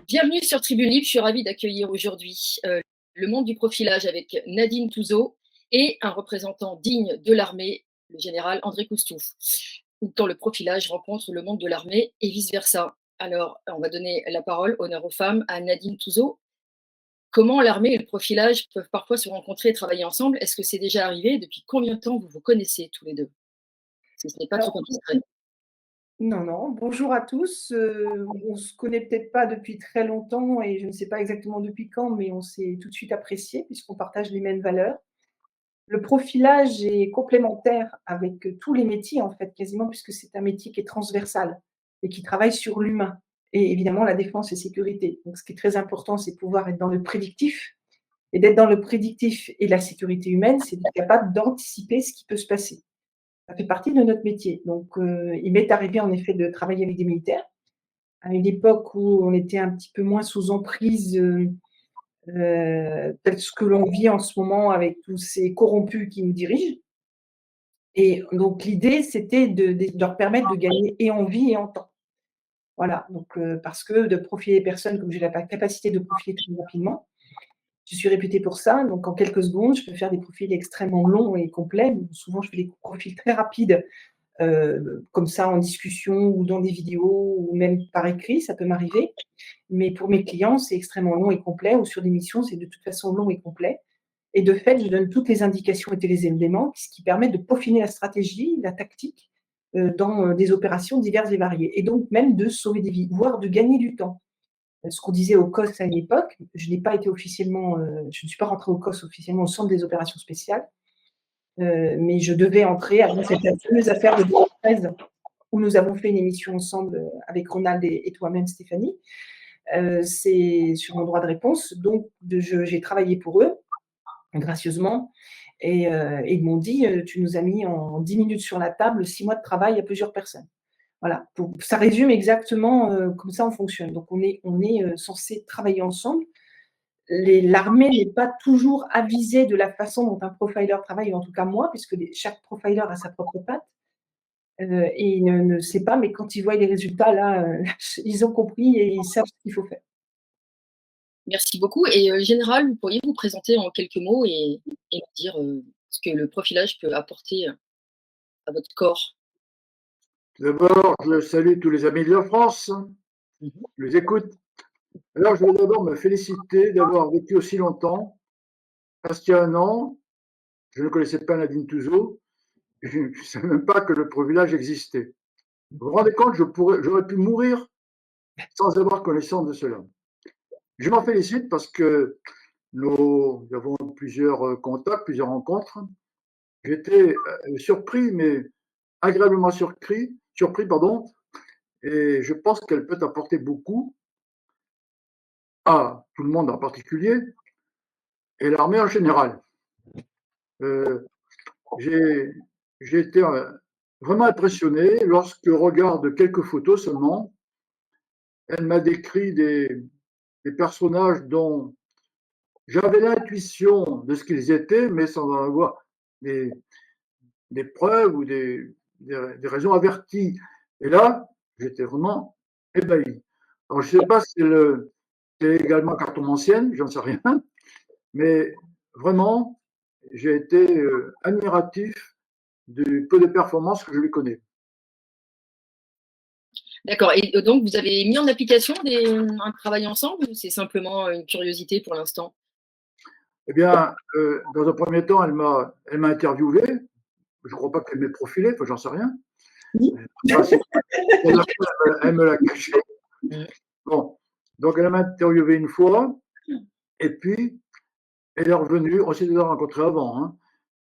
Bienvenue sur Tribune Libre, je suis ravie d'accueillir aujourd'hui le monde du profilage avec Nadine Touzeau et un représentant digne de l'armée, le général André Cousteau, quand le profilage rencontre le monde de l'armée et vice-versa. Alors, on va donner la parole, honneur aux femmes, à Nadine Touzeau. Comment l'armée et le profilage peuvent parfois se rencontrer et travailler ensemble? Est-ce que c'est déjà arrivé? Depuis combien de temps vous vous connaissez tous les deux? Si ce n'est pas trop Alors, indiscret. non, non, bonjour à tous. On se connaît peut-être pas depuis très longtemps et je ne sais pas exactement depuis quand, mais on s'est tout de suite apprécié puisqu'on partage les mêmes valeurs. Le profilage est complémentaire avec tous les métiers, en fait, quasiment, puisque c'est un métier qui est transversal et qui travaille sur l'humain et évidemment la défense et sécurité. Donc, ce qui est très important, c'est de pouvoir être dans le prédictif. Et d'être dans le prédictif et la sécurité humaine, c'est d'être capable d'anticiper ce qui peut se passer. Ça fait partie de notre métier. Donc, il m'est arrivé en effet de travailler avec des militaires, à une époque où on était un petit peu moins sous emprise, tel ce que l'on vit en ce moment avec tous ces corrompus qui nous dirigent. Et donc l'idée, c'était de leur permettre de gagner et en vie et en temps. Voilà, donc parce que de profiler les personnes comme j'ai la capacité de profiler très rapidement, je suis réputée pour ça, donc en quelques secondes, je peux faire des profils extrêmement longs et complets. Souvent, je fais des profils très rapides comme ça en discussion ou dans des vidéos ou même par écrit, ça peut m'arriver. Mais pour mes clients, c'est extrêmement long et complet, ou sur des missions, c'est de toute façon long et complet. Et de fait, je donne toutes les indications et tous les éléments, ce qui permet de peaufiner la stratégie, la tactique dans des opérations diverses et variées. Et donc même de sauver des vies, voire de gagner du temps. Ce qu'on disait au COS à une époque, je n'ai pas été officiellement, je ne suis pas rentrée au COS officiellement au centre des opérations spéciales, mais je devais entrer avant cette fameuse affaire de 2013 où nous avons fait une émission ensemble avec Ronald et toi-même, Stéphanie. C'est sur mon droit de réponse. Donc, j'ai travaillé pour eux, gracieusement, et ils m'ont dit tu nous as mis en 10 minutes sur la table 6 mois de travail à plusieurs personnes. Voilà, ça résume exactement comme ça on fonctionne. Donc, on est censé travailler ensemble. L'armée n'est pas toujours avisée de la façon dont un profiler travaille, ou en tout cas moi, puisque chaque profiler a sa propre patte. Et il ne sait pas, mais quand ils voient les résultats, là, ils ont compris et ils savent ce qu'il faut faire. Merci beaucoup. Et général, vous pourriez vous présenter en quelques mots et nous dire ce que le profilage peut apporter à votre corps? D'abord, je salue tous les amis de la France, Mhm. je les écoute. Alors, je veux d'abord me féliciter d'avoir vécu aussi longtemps, parce qu'il y a un an, je ne connaissais pas Nadine Touzeau, je ne savais même pas que le privilège existait. Vous vous rendez compte, j'aurais pu mourir sans avoir connaissance de cela. Je m'en félicite parce que nous avons plusieurs contacts, plusieurs rencontres. J'étais surpris, mais agréablement surpris, pardon, et je pense qu'elle peut apporter beaucoup à tout le monde en particulier et l'armée en général. Euh, j'ai été vraiment impressionné lorsque je regarde quelques photos seulement. Elle m'a décrit des personnages dont j'avais l'intuition de ce qu'ils étaient, mais sans en avoir des, des preuves ou des raisons averties. Et là, j'étais vraiment ébahi. Alors, je ne sais pas si c'est également cartomancienne, j'en sais rien, mais vraiment, j'ai été admiratif du peu de performances que je lui connais. D'accord. Et donc, vous avez mis en application un travail ensemble ou c'est simplement une curiosité pour l'instant? Eh bien, dans un premier temps, elle m'a interviewé. Je ne crois pas qu'elle m'ait profilé, enfin, j'en sais rien. Oui. Elle me l'a caché. Bon, donc elle m'a interviewé une fois, et puis elle est revenue, on s'est déjà rencontrés avant, hein.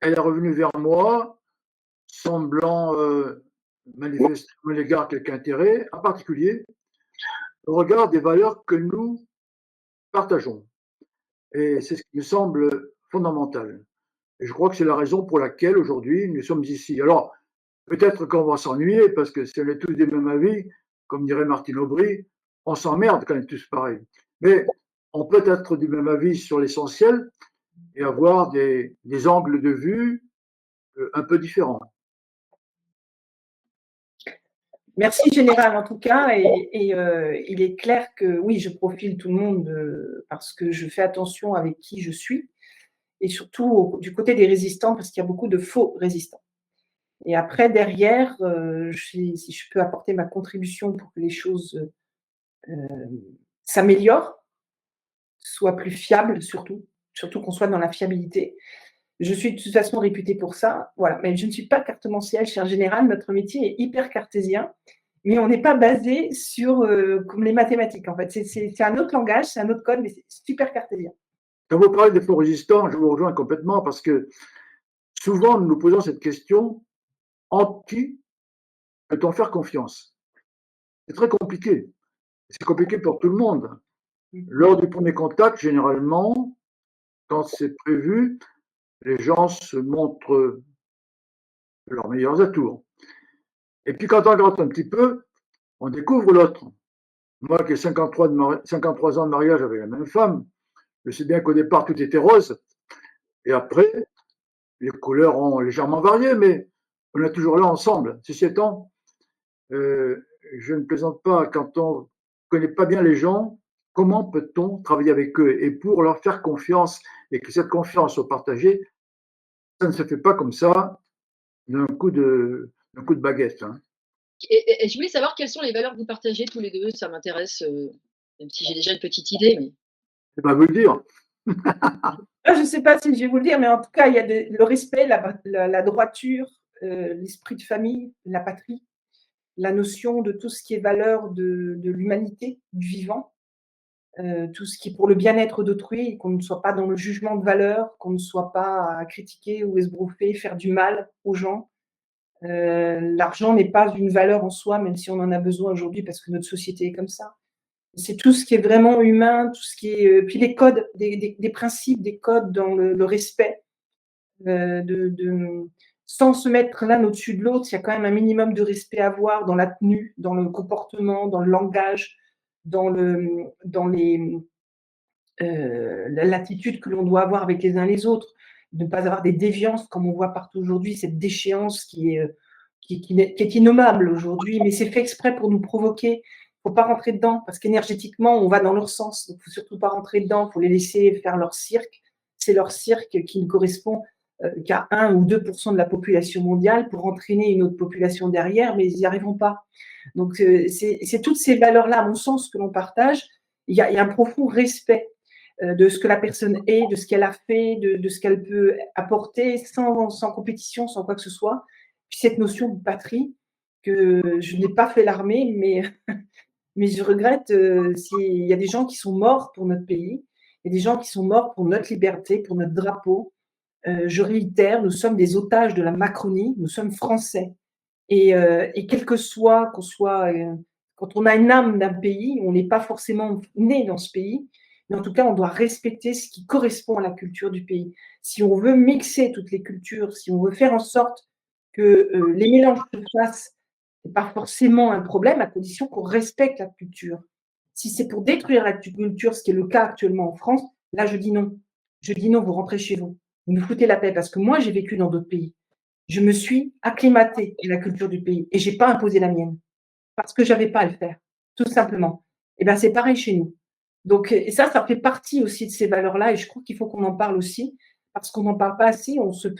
Elle est revenue vers moi, semblant manifester à mon égard quelque intérêt, en particulier au regard des valeurs que nous partageons. Et c'est ce qui me semble fondamental. Et je crois que c'est la raison pour laquelle aujourd'hui nous sommes ici. Alors, peut-être qu'on va s'ennuyer parce que si on est tous des mêmes avis, comme dirait Martine Aubry, on s'emmerde quand on est tous pareils. Mais on peut être du même avis sur l'essentiel et avoir des angles de vue un peu différents. Merci Général en tout cas, et il est clair que oui, je profile tout le monde parce que je fais attention avec qui je suis, et surtout du côté des résistants parce qu'il y a beaucoup de faux résistants. Et après derrière, si je peux apporter ma contribution pour que les choses s'améliorent, soient plus fiables surtout qu'on soit dans la fiabilité. Je suis de toute façon réputée pour ça, voilà. Mais je ne suis pas cartomancienne, cher Général. Notre métier est hyper cartésien, mais on n'est pas basé sur comme les mathématiques. En fait, c'est un autre langage, c'est un autre code, mais c'est super cartésien. Quand vous parlez des faux résistants, je vous rejoins complètement parce que souvent nous nous posons cette question, en qui peut-on faire confiance? C'est très compliqué. C'est compliqué pour tout le monde. Lors du premier contact, généralement, quand c'est prévu, les gens se montrent leurs meilleurs atouts. Et puis quand on regarde un petit peu, on découvre l'autre. Moi qui ai 53 ans de mariage avec la même femme, je sais bien qu'au départ tout était rose. Et après, les couleurs ont légèrement varié, mais on est toujours là ensemble. Ceci étant, je ne plaisante pas, quand on ne connaît pas bien les gens, comment peut-on travailler avec eux? Et pour leur faire confiance et que cette confiance soit partagée, ça ne se fait pas comme ça d'un coup de baguette. Hein. Et je voulais savoir quelles sont les valeurs que vous partagez tous les deux, ça m'intéresse, même si j'ai déjà une petite idée. Mais... Je vais vous le dire. Je ne sais pas si je vais vous le dire, mais en tout cas, il y a le respect, la droiture, l'esprit de famille, la patrie, la notion de tout ce qui est valeur de l'humanité, du vivant, tout ce qui est pour le bien-être d'autrui, qu'on ne soit pas dans le jugement de valeur, qu'on ne soit pas à critiquer ou esbrouffer, faire du mal aux gens. L'argent n'est pas une valeur en soi, même si on en a besoin aujourd'hui parce que notre société est comme ça. C'est tout ce qui est vraiment humain, tout ce qui est puis les codes, des principes, des codes dans le respect, sans se mettre l'un au-dessus de l'autre. Il y a quand même un minimum de respect à avoir dans la tenue, dans le comportement, dans le langage, dans l'attitude que l'on doit avoir avec les uns les autres, de ne pas avoir des déviances comme on voit partout aujourd'hui, cette déchéance qui est innommable aujourd'hui, mais c'est fait exprès pour nous provoquer. Il ne faut pas rentrer dedans parce qu'énergétiquement, on va dans leur sens. Donc, il ne faut surtout pas rentrer dedans. Il faut les laisser faire leur cirque. C'est leur cirque qui ne correspond qu'à 1 ou 2% de la population mondiale pour entraîner une autre population derrière, mais ils n'y arriveront pas. Donc, c'est toutes ces valeurs-là, à mon sens, que l'on partage. Il y a un profond respect de ce que la personne est, de ce qu'elle a fait, de ce qu'elle peut apporter sans compétition, sans quoi que ce soit. Puis cette notion de patrie, que je n'ai pas fait l'armée, mais je regrette s'il y a des gens qui sont morts pour notre pays, il y a des gens qui sont morts pour notre liberté, pour notre drapeau. Je réitère, nous sommes des otages de la Macronie, nous sommes français. Et quel que soit qu'on soit, quand on a une âme d'un pays, on n'est pas forcément né dans ce pays, mais en tout cas, on doit respecter ce qui correspond à la culture du pays. Si on veut mixer toutes les cultures, si on veut faire en sorte que les mélanges se fassent, ce n'est pas forcément un problème, à condition qu'on respecte la culture. Si c'est pour détruire la culture, ce qui est le cas actuellement en France, là, je dis non. Je dis non, vous rentrez chez vous. Vous nous foutez la paix, parce que moi, j'ai vécu dans d'autres pays. Je me suis acclimatée à la culture du pays et je n'ai pas imposé la mienne parce que je n'avais pas à le faire, tout simplement. Et bien, c'est pareil chez nous. Donc, et ça fait partie aussi de ces valeurs-là et je crois qu'il faut qu'on en parle aussi parce qu'on n'en parle pas assez.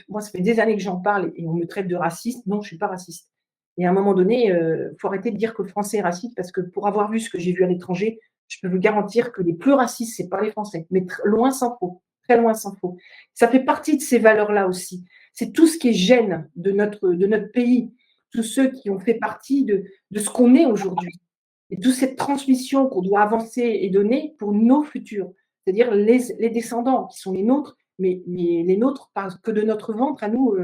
Moi, ça fait des années que j'en parle et on me traite de raciste. Non, je ne suis pas raciste. Et à un moment donné, il faut arrêter de dire que le Français est raciste parce que pour avoir vu ce que j'ai vu à l'étranger, je peux vous garantir que les plus racistes, ce n'est pas les Français, mais loin s'en faut, très loin s'en faut. Ça fait partie de ces valeurs-là aussi. C'est tout ce qui est gêne de notre pays, tous ceux qui ont fait partie de ce qu'on est aujourd'hui. Et toute cette transmission qu'on doit avancer et donner pour nos futurs, c'est-à-dire les descendants qui sont les nôtres, mais les nôtres, pas que de notre ventre à nous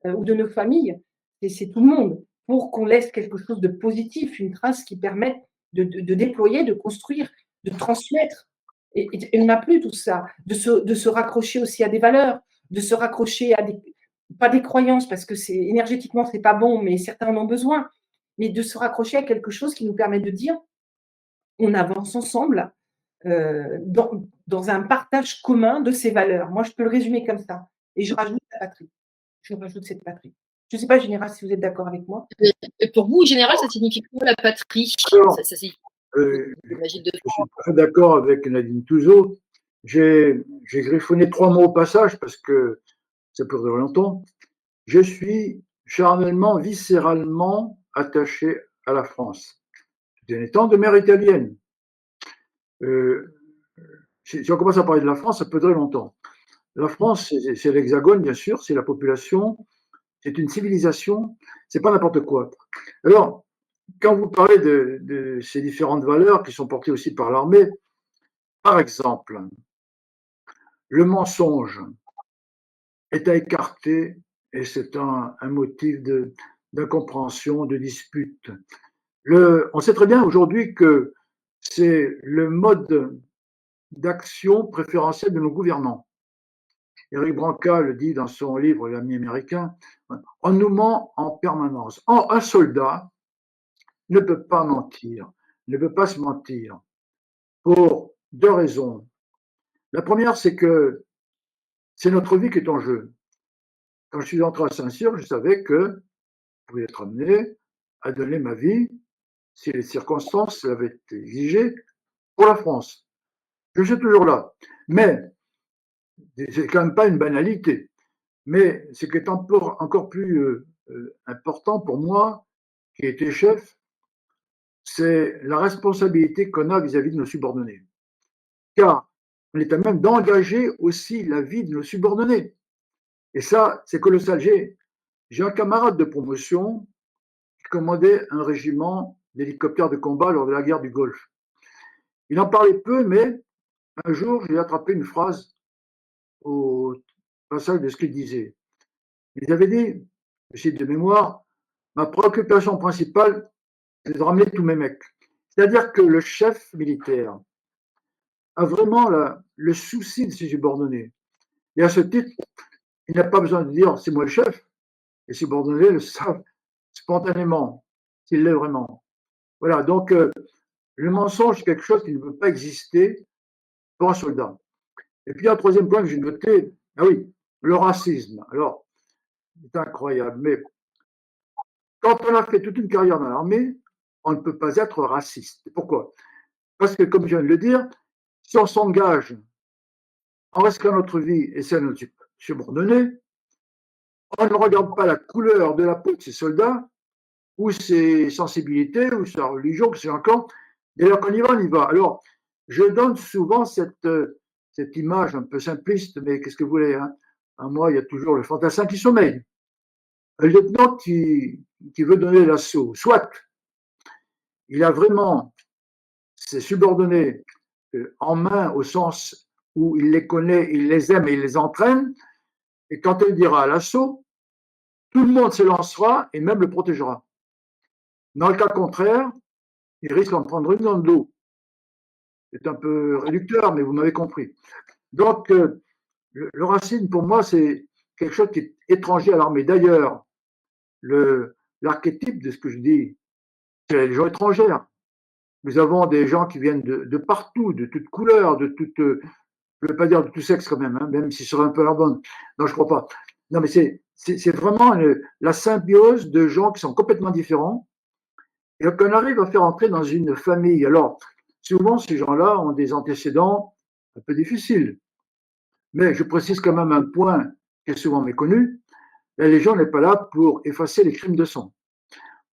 ou de nos familles, c'est tout le monde, pour qu'on laisse quelque chose de positif, une trace qui permette de déployer, de construire, de transmettre. Et on n'a plus tout ça, de se raccrocher aussi à des valeurs, de se raccrocher à pas des croyances, parce que énergétiquement, c'est pas bon, mais certains en ont besoin, mais de se raccrocher à quelque chose qui nous permet de dire on avance ensemble dans un partage commun de ces valeurs. Moi, je peux le résumer comme ça. Et je rajoute la patrie. Je rajoute cette patrie. Je ne sais pas, Général, si vous êtes d'accord avec moi. Et pour vous, général, ça signifie quoi la patrie? Alors, Ça signifie, j'imagine, de je suis très d'accord avec Nadine Touzeau. J'ai griffonné 3 mots au passage parce que ça peut durer longtemps. Je suis charnellement, viscéralement attaché à la France. Tout en étant de mère italienne. Si on commence à parler de la France, ça peut durer longtemps. La France, c'est l'Hexagone, bien sûr, c'est la population, c'est une civilisation, c'est pas n'importe quoi. Alors, quand vous parlez de ces différentes valeurs qui sont portées aussi par l'armée, par exemple, le mensonge est à écarter et c'est un motif d'incompréhension, de dispute. On sait très bien aujourd'hui que c'est le mode d'action préférentiel de nos gouvernants. Éric Branca le dit dans son livre L'ami américain, on nous ment en permanence. Un soldat ne peut pas mentir, ne peut pas se mentir pour 2 raisons. La première, c'est que c'est notre vie qui est en jeu. Quand je suis entré à Saint-Cyr, je savais que je pouvais être amené à donner ma vie, si les circonstances l'avaient exigé, pour la France. Je suis toujours là. Mais c'est quand même pas une banalité. Mais ce qui est encore plus important pour moi, qui était chef, c'est la responsabilité qu'on a vis-à-vis de nos subordonnés. Car on est à même d'engager aussi la vie de nos subordonnés. Et ça, c'est colossal. J'ai un camarade de promotion qui commandait un régiment d'hélicoptères de combat lors de la guerre du Golfe. Il en parlait peu, mais un jour, j'ai attrapé une phrase au passage de ce qu'il disait. Il avait dit, je cite de mémoire, ma préoccupation principale, c'est de ramener tous mes mecs. C'est-à-dire que le chef militaire a vraiment le souci de ses subordonnés. Et à ce titre, il n'a pas besoin de dire c'est moi le chef. Les subordonnés le savent spontanément, s'il l'est vraiment. Voilà, donc le mensonge, c'est quelque chose qui ne peut pas exister pour un soldat. Et puis un troisième point que j'ai noté, ah oui, le racisme. Alors, c'est incroyable, mais quand on a fait toute une carrière dans l'armée, on ne peut pas être raciste. Pourquoi? Parce que, comme je viens de le dire, si on s'engage en risquant notre vie et celle de notre subordonné, on ne regarde pas la couleur de la peau de ces soldats, ou ses sensibilités, ou sa religion, que c'est encore. D'ailleurs, quand on y va, on y va. Alors, je donne souvent cette image un peu simpliste, mais qu'est-ce que vous voulez, hein? À moi, il y a toujours le fantassin qui sommeille. Un lieutenant qui veut donner l'assaut, soit il a vraiment ses subordonnés en main au sens où il les connaît, il les aime et il les entraîne, et quand il dira à l'assaut, tout le monde se lancera et même le protégera. Dans le cas contraire, il risque d'en prendre une dans le dos. C'est un peu réducteur, mais vous m'avez compris. Donc, le racisme, pour moi, c'est quelque chose qui est étranger à l'armée. D'ailleurs, l'archétype de ce que je dis, c'est la légion étrangère. Nous avons des gens qui viennent de partout, de toutes couleurs, de toutes, je ne veux pas dire de tout sexe quand même, hein, même s'ils seraient un peu à la bonne. Non, je ne crois pas. Non, mais c'est vraiment la symbiose de gens qui sont complètement différents et qu'on arrive à faire entrer dans une famille. Alors, souvent, ces gens-là ont des antécédents un peu difficiles. Mais je précise quand même un point qui est souvent méconnu. La Légion n'est pas là pour effacer les crimes de sang.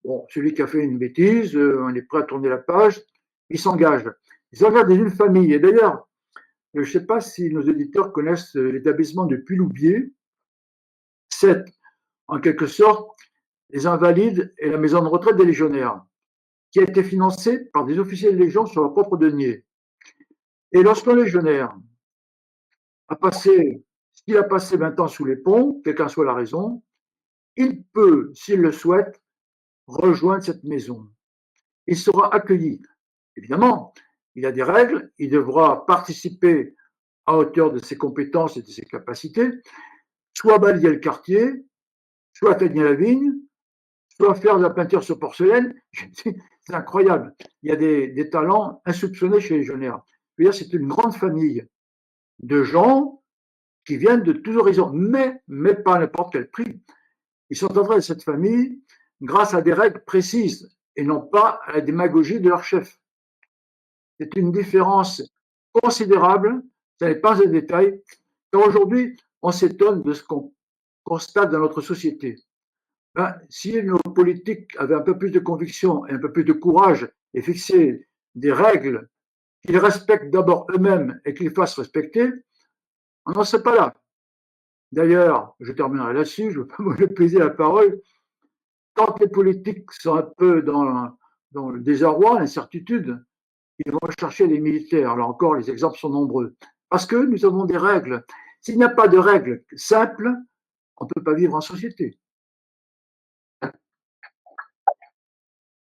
Bon, celui qui a fait une bêtise, on est prêt à tourner la page, il s'engage. Il s'engage dans une famille. Et d'ailleurs, je ne sais pas si nos auditeurs connaissent l'établissement de Puy-Loubier. C'est, en quelque sorte, les Invalides et la maison de retraite des légionnaires, qui a été financée par des officiers de Légion sur leur propre denier. Et lorsqu'un légionnaire s'il a passé 20 ans sous les ponts, quelle qu'en soit la raison, il peut, s'il le souhaite, rejoindre cette maison. Il sera accueilli. Évidemment, il a des règles, il devra participer à hauteur de ses compétences et de ses capacités, soit balayer le quartier, soit tenir la vigne, soit faire de la peinture sur porcelaine. C'est incroyable. Il y a des talents insoupçonnés chez les légionnaires. Je veux dire, c'est une grande famille de gens qui viennent de tous horizons, mais pas à n'importe quel prix. Ils sont entrés dans cette famille grâce à des règles précises et non pas à la démagogie de leur chef. C'est une différence considérable, ce n'est pas un détail, car aujourd'hui, on s'étonne de ce qu'on constate dans notre société. Ben, si nos politiques avaient un peu plus de conviction et un peu plus de courage et fixaient des règles qu'ils respectent d'abord eux-mêmes et qu'ils fassent respecter, on n'en serait pas là. D'ailleurs, je terminerai là-dessus, je ne veux pas monopoliser la parole. Quand les politiques sont un peu dans le désarroi, l'incertitude, ils vont chercher les militaires. Là encore, les exemples sont nombreux. Parce que nous avons des règles. S'il n'y a pas de règles simples, on ne peut pas vivre en société.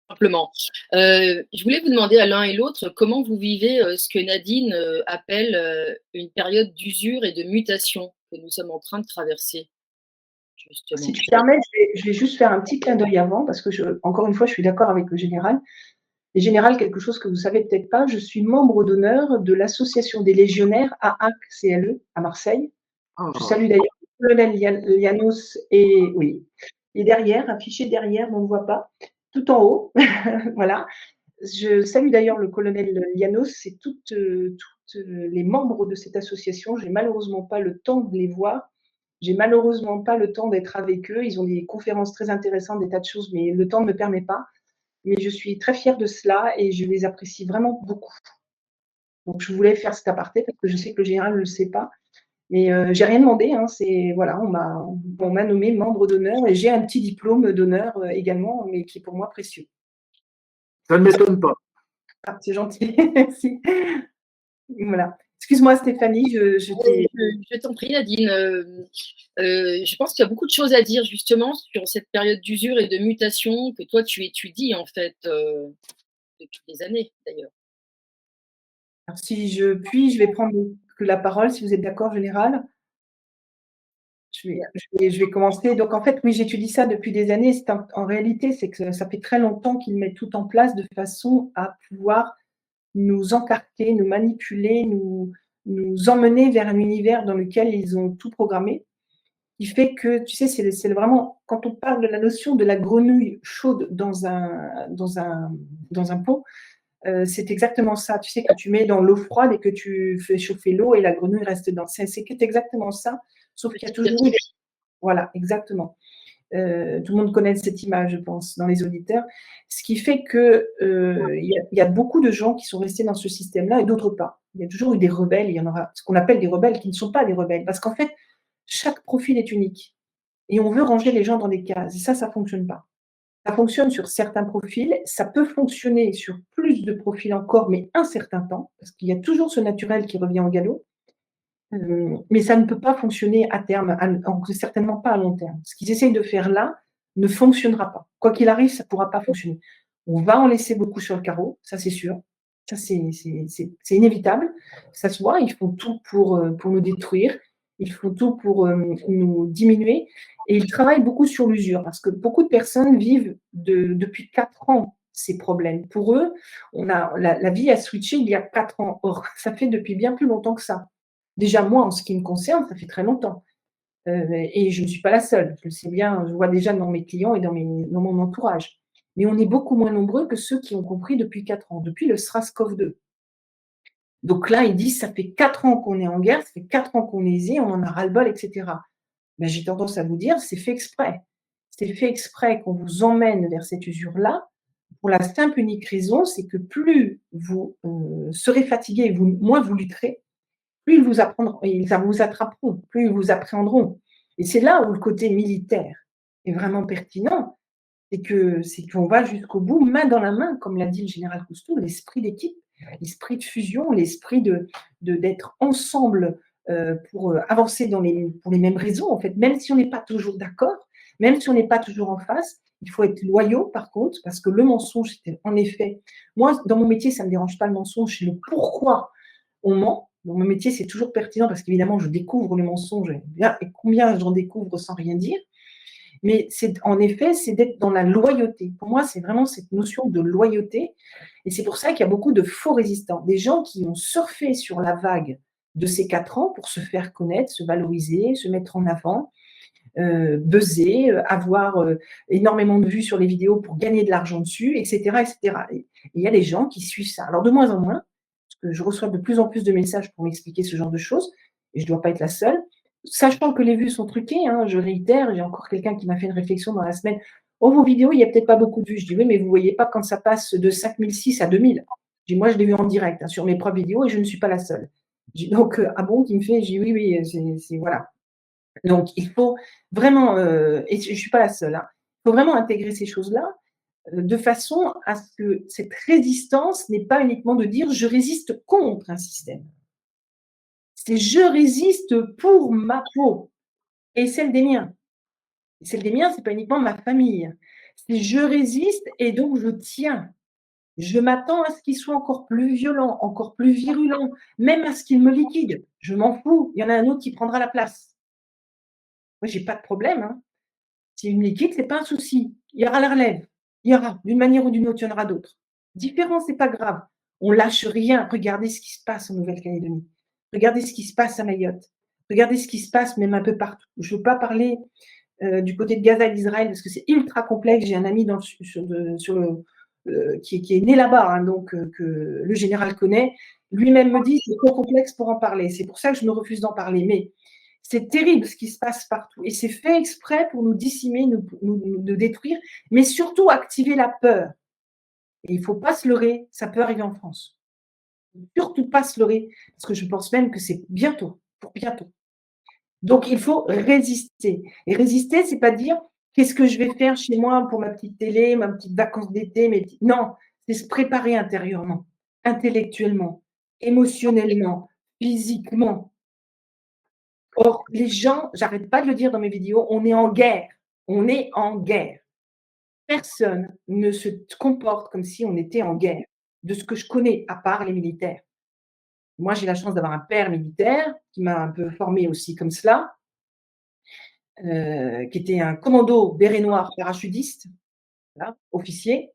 Simplement. Je voulais vous demander à l'un et l'autre comment vous vivez ce que Nadine appelle une période d'usure et de mutation que nous sommes en train de traverser. Justement. Si tu permets, je vais juste faire un petit clin d'œil avant, parce que, encore une fois, je suis d'accord avec le général. Et général, quelque chose que vous ne savez peut-être pas, je suis membre d'honneur de l'association des légionnaires AAC-CLE à Marseille. Oh. Je salue d'ailleurs le colonel Llanos et oui. Et derrière, affiché derrière, on ne voit pas, tout en haut, voilà. Je salue d'ailleurs le colonel Llanos et toutes les membres de cette association. J'ai malheureusement pas le temps de les voir. J'ai malheureusement pas le temps d'être avec eux. Ils ont des conférences très intéressantes, des tas de choses, mais le temps ne me permet pas. Mais je suis très fière de cela et je les apprécie vraiment beaucoup. Donc, je voulais faire cet aparté parce que je sais que le général ne le sait pas. Mais j'ai rien demandé. Hein, voilà, on m'a nommé membre d'honneur et j'ai un petit diplôme d'honneur également, mais qui est pour moi précieux. Ça ne m'étonne pas. Ah, c'est gentil. Merci. Voilà. Excuse-moi Stéphanie, je t'en prie Nadine. Je pense qu'il y a beaucoup de choses à dire justement sur cette période d'usure et de mutation que toi tu étudies en fait depuis des années d'ailleurs. Alors, si je puis, je vais prendre la parole si vous êtes d'accord, général. Je vais commencer. Donc en fait, oui, j'étudie ça depuis des années. En réalité, c'est que ça fait très longtemps qu'ils mettent tout en place de façon à pouvoir nous encarter, nous manipuler, nous emmener vers un univers dans lequel ils ont tout programmé. Qui fait que, tu sais, c'est vraiment, quand on parle de la notion de la grenouille chaude dans un pot, c'est exactement ça. Tu sais, que tu mets dans l'eau froide et que tu fais chauffer l'eau et la grenouille reste dedans. C'est exactement ça, sauf qu'il y a toujours… Voilà, exactement. Tout le monde connaît cette image, je pense, dans les auditeurs. Ce qui fait que y a beaucoup de gens qui sont restés dans ce système-là et d'autres pas. Il y a toujours eu des rebelles. Il y en aura ce qu'on appelle des rebelles qui ne sont pas des rebelles. Parce qu'en fait, chaque profil est unique. Et on veut ranger les gens dans des cases. Et ça ne fonctionne pas. Ça fonctionne sur certains profils. Ça peut fonctionner sur plus de profils encore, mais un certain temps. Parce qu'il y a toujours ce naturel qui revient au galop. Mais ça ne peut pas fonctionner à terme, certainement pas à long terme. Ce qu'ils essayent de faire là ne fonctionnera pas. Quoi qu'il arrive, ça ne pourra pas fonctionner. On va en laisser beaucoup sur le carreau, ça c'est sûr. Ça, c'est inévitable. Ça se voit, ils font tout pour nous détruire. Ils font tout pour nous diminuer. Et ils travaillent beaucoup sur l'usure, parce que beaucoup de personnes vivent depuis 4 ans ces problèmes. Pour eux, la vie a switché il y a 4 ans. Or, ça fait depuis bien plus longtemps que ça. Déjà, moi, en ce qui me concerne, ça fait très longtemps. Et je ne suis pas la seule. Je le sais bien, je vois déjà dans mes clients et dans mon entourage. Mais on est beaucoup moins nombreux que ceux qui ont compris depuis 4 ans, depuis le SRAS-CoV-2. Donc là, ils disent, ça fait 4 ans qu'on est en guerre, ça fait 4 ans qu'on est aisé, on en a ras-le-bol, etc. Ben, j'ai tendance à vous dire, c'est fait exprès. C'est fait exprès qu'on vous emmène vers cette usure-là, pour la simple unique raison, c'est que plus vous serez fatigué, moins vous lutterez, plus ils vous attraperont, plus ils vous appréhenderont. Et c'est là où le côté militaire est vraiment pertinent, c'est qu'on va jusqu'au bout, main dans la main, comme l'a dit le général Cousteau, l'esprit d'équipe, l'esprit de fusion, l'esprit d'être ensemble pour avancer pour les mêmes raisons, en fait, même si on n'est pas toujours d'accord, même si on n'est pas toujours en face. Il faut être loyaux, par contre, parce que le mensonge, en effet, moi, dans mon métier, ça ne me dérange pas le mensonge, c'est le pourquoi on ment. Dans mon métier, c'est toujours pertinent parce qu'évidemment, je découvre le mensonge et combien j'en découvre sans rien dire. Mais en effet, c'est d'être dans la loyauté. Pour moi, c'est vraiment cette notion de loyauté. Et c'est pour ça qu'il y a beaucoup de faux résistants. Des gens qui ont surfé sur la vague de ces 4 ans pour se faire connaître, se valoriser, se mettre en avant, buzzer, avoir énormément de vues sur les vidéos pour gagner de l'argent dessus, etc., etc. Et il y a des gens qui suivent ça. Alors de moins en moins, parce que je reçois de plus en plus de messages pour m'expliquer ce genre de choses, et je ne dois pas être la seule. Sachant que les vues sont truquées, hein, je réitère, j'ai encore quelqu'un qui m'a fait une réflexion dans la semaine. Oh, vos vidéos, il n'y a peut-être pas beaucoup de vues. Je dis oui, mais vous ne voyez pas quand ça passe de 5006 à 2000. Je dis moi, je l'ai vu en direct hein, sur mes propres vidéos et je ne suis pas la seule. Je dis, donc, ah bon, qui me fait, je dis oui, oui, voilà. Donc, il faut vraiment, et je ne suis pas la seule, hein, il faut vraiment intégrer ces choses-là de façon à ce que cette résistance n'est pas uniquement de dire je résiste contre un système. C'est je résiste pour ma peau et celle des miens. Et celle des miens, ce n'est pas uniquement ma famille. C'est je résiste et donc je tiens. Je m'attends à ce qu'il soit encore plus violent, encore plus virulent, même à ce qu'il me liquide. Je m'en fous, il y en a un autre qui prendra la place. Moi, je n'ai pas de problème. Hein. S'il me liquide, ce n'est pas un souci. Il y aura la relève. Il y aura, d'une manière ou d'une autre, il y en aura d'autres. Différent, ce n'est pas grave. On ne lâche rien. Regardez ce qui se passe en Nouvelle-Calédonie. Regardez ce qui se passe à Mayotte. Regardez ce qui se passe même un peu partout. Je ne veux pas parler du côté de Gaza et d'Israël parce que c'est ultra complexe. J'ai un ami qui est né là-bas, hein, donc que le général connaît. Lui-même me dit c'est trop complexe pour en parler. C'est pour ça que je me refuse d'en parler. Mais c'est terrible ce qui se passe partout. Et c'est fait exprès pour nous décimer, nous détruire, mais surtout activer la peur. Et il ne faut pas se leurrer, ça peut arriver en France. Surtout pas se leurrer, parce que je pense même que c'est bientôt, pour bientôt. Donc, il faut résister. Et résister, c'est pas dire qu'est-ce que je vais faire chez moi pour ma petite télé, ma petite vacances d'été, non, c'est se préparer intérieurement, intellectuellement, émotionnellement, physiquement. Or, les gens, j'arrête pas de le dire dans mes vidéos, on est en guerre. On est en guerre. Personne ne se comporte comme si on était en guerre, de ce que je connais, à part les militaires. Moi, j'ai la chance d'avoir un père militaire qui m'a un peu formée aussi comme cela, qui était un commando béret noir parachutiste, voilà, officier,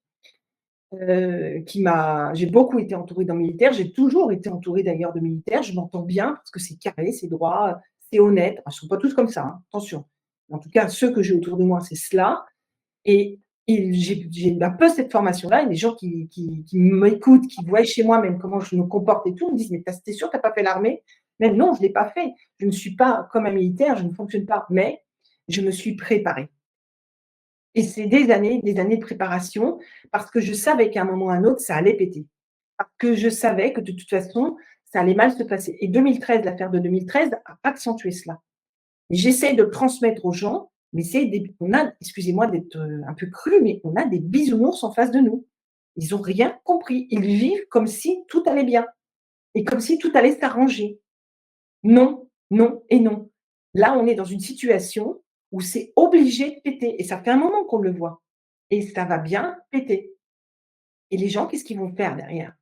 j'ai beaucoup été entourée d'un militaire, j'ai toujours été entourée d'ailleurs de militaires, je m'entends bien parce que c'est carré, c'est droit, c'est honnête. Ils ne sont pas tous comme ça, hein, attention. En tout cas, ceux que j'ai autour de moi, c'est cela. Et j'ai un peu cette formation-là, et des gens qui m'écoutent, qui voient chez moi même comment je me comporte et tout, me disent « Mais t'es sûr, tu n'as pas fait l'armée ?» Même non, je ne l'ai pas fait. Je ne suis pas comme un militaire, je ne fonctionne pas, mais je me suis préparée. Et c'est des années de préparation, parce que je savais qu'à un moment ou à un autre, ça allait péter. Parce que je savais que de toute façon, ça allait mal se passer. Et 2013, l'affaire de 2013 a accentué cela. Et j'essaie de le transmettre aux gens, mais on a, excusez-moi d'être un peu cru, mais on a des bisounours en face de nous. Ils n'ont rien compris. Ils vivent comme si tout allait bien et comme si tout allait s'arranger. Non, non et non. Là, on est dans une situation où c'est obligé de péter. Et ça fait un moment qu'on le voit. Et ça va bien péter. Et les gens, qu'est-ce qu'ils vont faire derrière?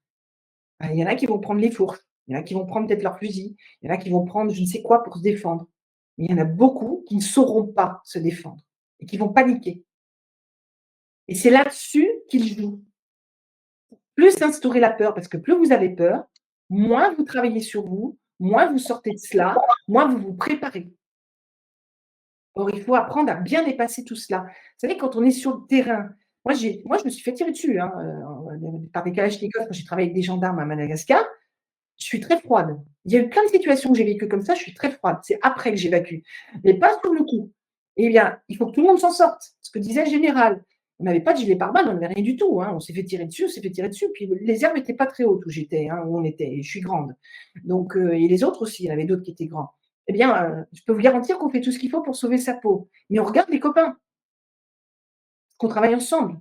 Ben, il y en a qui vont prendre les fourches. Il y en a qui vont prendre peut-être leur fusil. Il y en a qui vont prendre je ne sais quoi pour se défendre. Mais il y en a beaucoup qui ne sauront pas se défendre et qui vont paniquer. Et c'est là-dessus qu'ils jouent. Plus instaurer la peur, parce que plus vous avez peur, moins vous travaillez sur vous, moins vous sortez de cela, moins vous vous préparez. Or, il faut apprendre à bien dépasser tout cela. Vous savez, quand on est sur le terrain, moi, je me suis fait tirer dessus hein, par des kalachnikovs quand j'ai travaillé avec des gendarmes à Madagascar. Je suis très froide. Il y a eu plein de situations que j'ai vécues comme ça, je suis très froide. C'est après que j'évacue, mais pas sur le coup. Eh bien, il faut que tout le monde s'en sorte. Ce que disait le général. On n'avait pas de gilet pare-balles, on n'avait rien du tout. Hein. On s'est fait tirer dessus, on s'est fait tirer dessus. Puis les herbes n'étaient pas très hautes où j'étais, hein, où on était. Et je suis grande. Donc, et les autres aussi, il y en avait d'autres qui étaient grands. Eh bien, je peux vous garantir qu'on fait tout ce qu'il faut pour sauver sa peau. Mais on regarde les copains, qu'on travaille ensemble.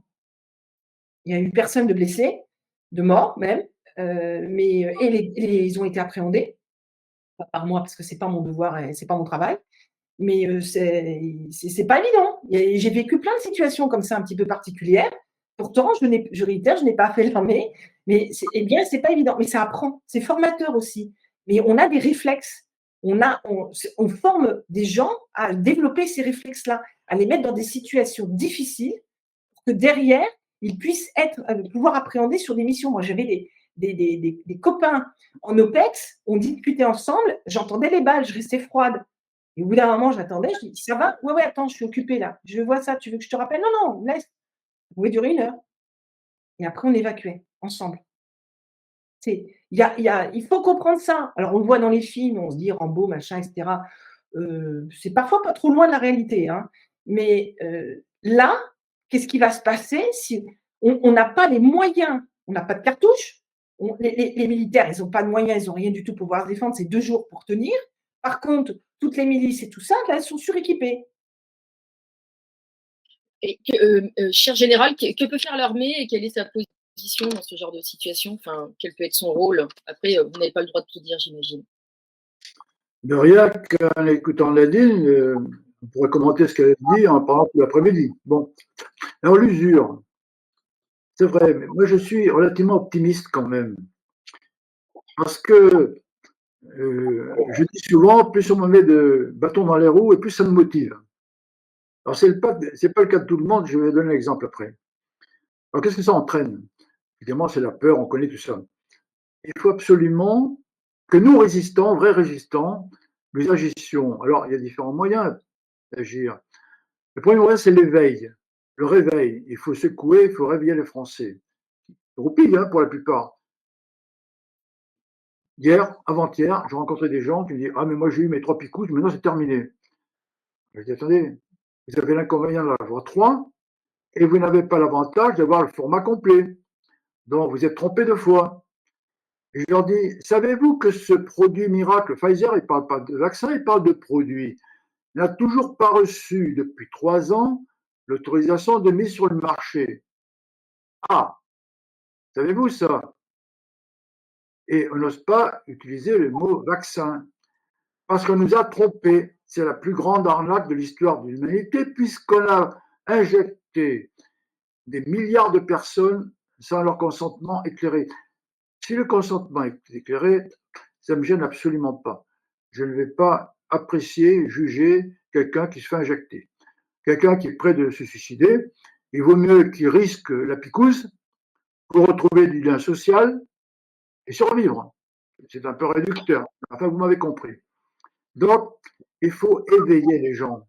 Il n'y a eu personne de blessé, de mort même, ils ont été appréhendés, pas par moi parce que c'est pas mon devoir et c'est pas mon travail, mais c'est pas évident. J'ai vécu plein de situations comme ça un petit peu particulières. Pourtant, je réitère, je n'ai pas fait l'armée, mais c'est pas évident. Mais ça apprend, c'est formateur aussi. Mais on a des réflexes. On forme des gens à développer ces réflexes-là, à les mettre dans des situations difficiles pour que derrière, ils puissent pouvoir appréhender sur des missions. Moi, j'avais des copains en OPEX, on discutait ensemble, j'entendais les balles, je restais froide. Et au bout d'un moment, j'attendais, je dis: «Ça va? Ouais, ouais, attends, je suis occupée là. Je vois ça, tu veux que je te rappelle? Non, non, laisse». Ça pouvait durer 1 heure et après on évacuait ensemble. Il faut comprendre ça. Alors on le voit dans les films, on se dit Rambo, machin et cetera. C'est parfois pas trop loin de la réalité, hein. Mais, là, qu'est-ce qui va se passer si on n'a pas les moyens, on n'a pas de cartouches, les militaires, ils ont pas de moyens, ils ont rien du tout pour pouvoir se défendre, c'est 2 jours pour tenir. Par contre, toutes les milices et tout ça, là, elles sont suréquipées. Et cher général, que peut faire l'armée et quelle est sa position dans ce genre de situation? Enfin, quel peut être son rôle? Après, vous n'avez pas le droit de tout dire, j'imagine. De rien qu'en écoutant Nadine, on pourrait commenter ce qu'elle dit en parlant tout l'après-midi. Bon, alors l'usure, c'est vrai, mais moi je suis relativement optimiste quand même. Parce que je dis souvent, plus on me met de bâtons dans les roues et plus ça me motive. Alors c'est pas le cas de tout le monde, je vais donner l'exemple après. Alors qu'est-ce que ça entraîne? Évidemment, c'est la peur, on connaît tout ça. Il faut absolument que nous, résistants, vrais résistants, nous agissions. Alors, il y a différents moyens d'agir. Le premier moyen, c'est l'éveil, le réveil. Il faut secouer, il faut réveiller les Français. Roupille, hein, pour la plupart. Hier, avant-hier, j'ai rencontré des gens qui me disent: ah, mais moi j'ai eu mes 3 picousses, maintenant c'est terminé. Je dis: attendez, vous avez l'inconvénient d'en avoir 3 et vous n'avez pas l'avantage d'avoir le format complet. Donc vous êtes trompé 2 fois. Et je leur dis: savez-vous que ce produit miracle, Pfizer, il ne parle pas de vaccin, il parle de produit, n'a toujours pas reçu depuis 3 ans l'autorisation de mise sur le marché. Ah, savez-vous ça? Et on n'ose pas utiliser le mot vaccin parce qu'on nous a trompés. C'est la plus grande arnaque de l'histoire de l'humanité puisqu'on a injecté des milliards de personnes sans leur consentement éclairé. Si le consentement est éclairé, ça ne me gêne absolument pas. Je ne vais pas apprécier, juger quelqu'un qui se fait injecter. Quelqu'un qui est prêt de se suicider, il vaut mieux qu'il risque la picouse pour retrouver du lien social et survivre. C'est un peu réducteur. Enfin, vous m'avez compris. Donc, il faut éveiller les gens.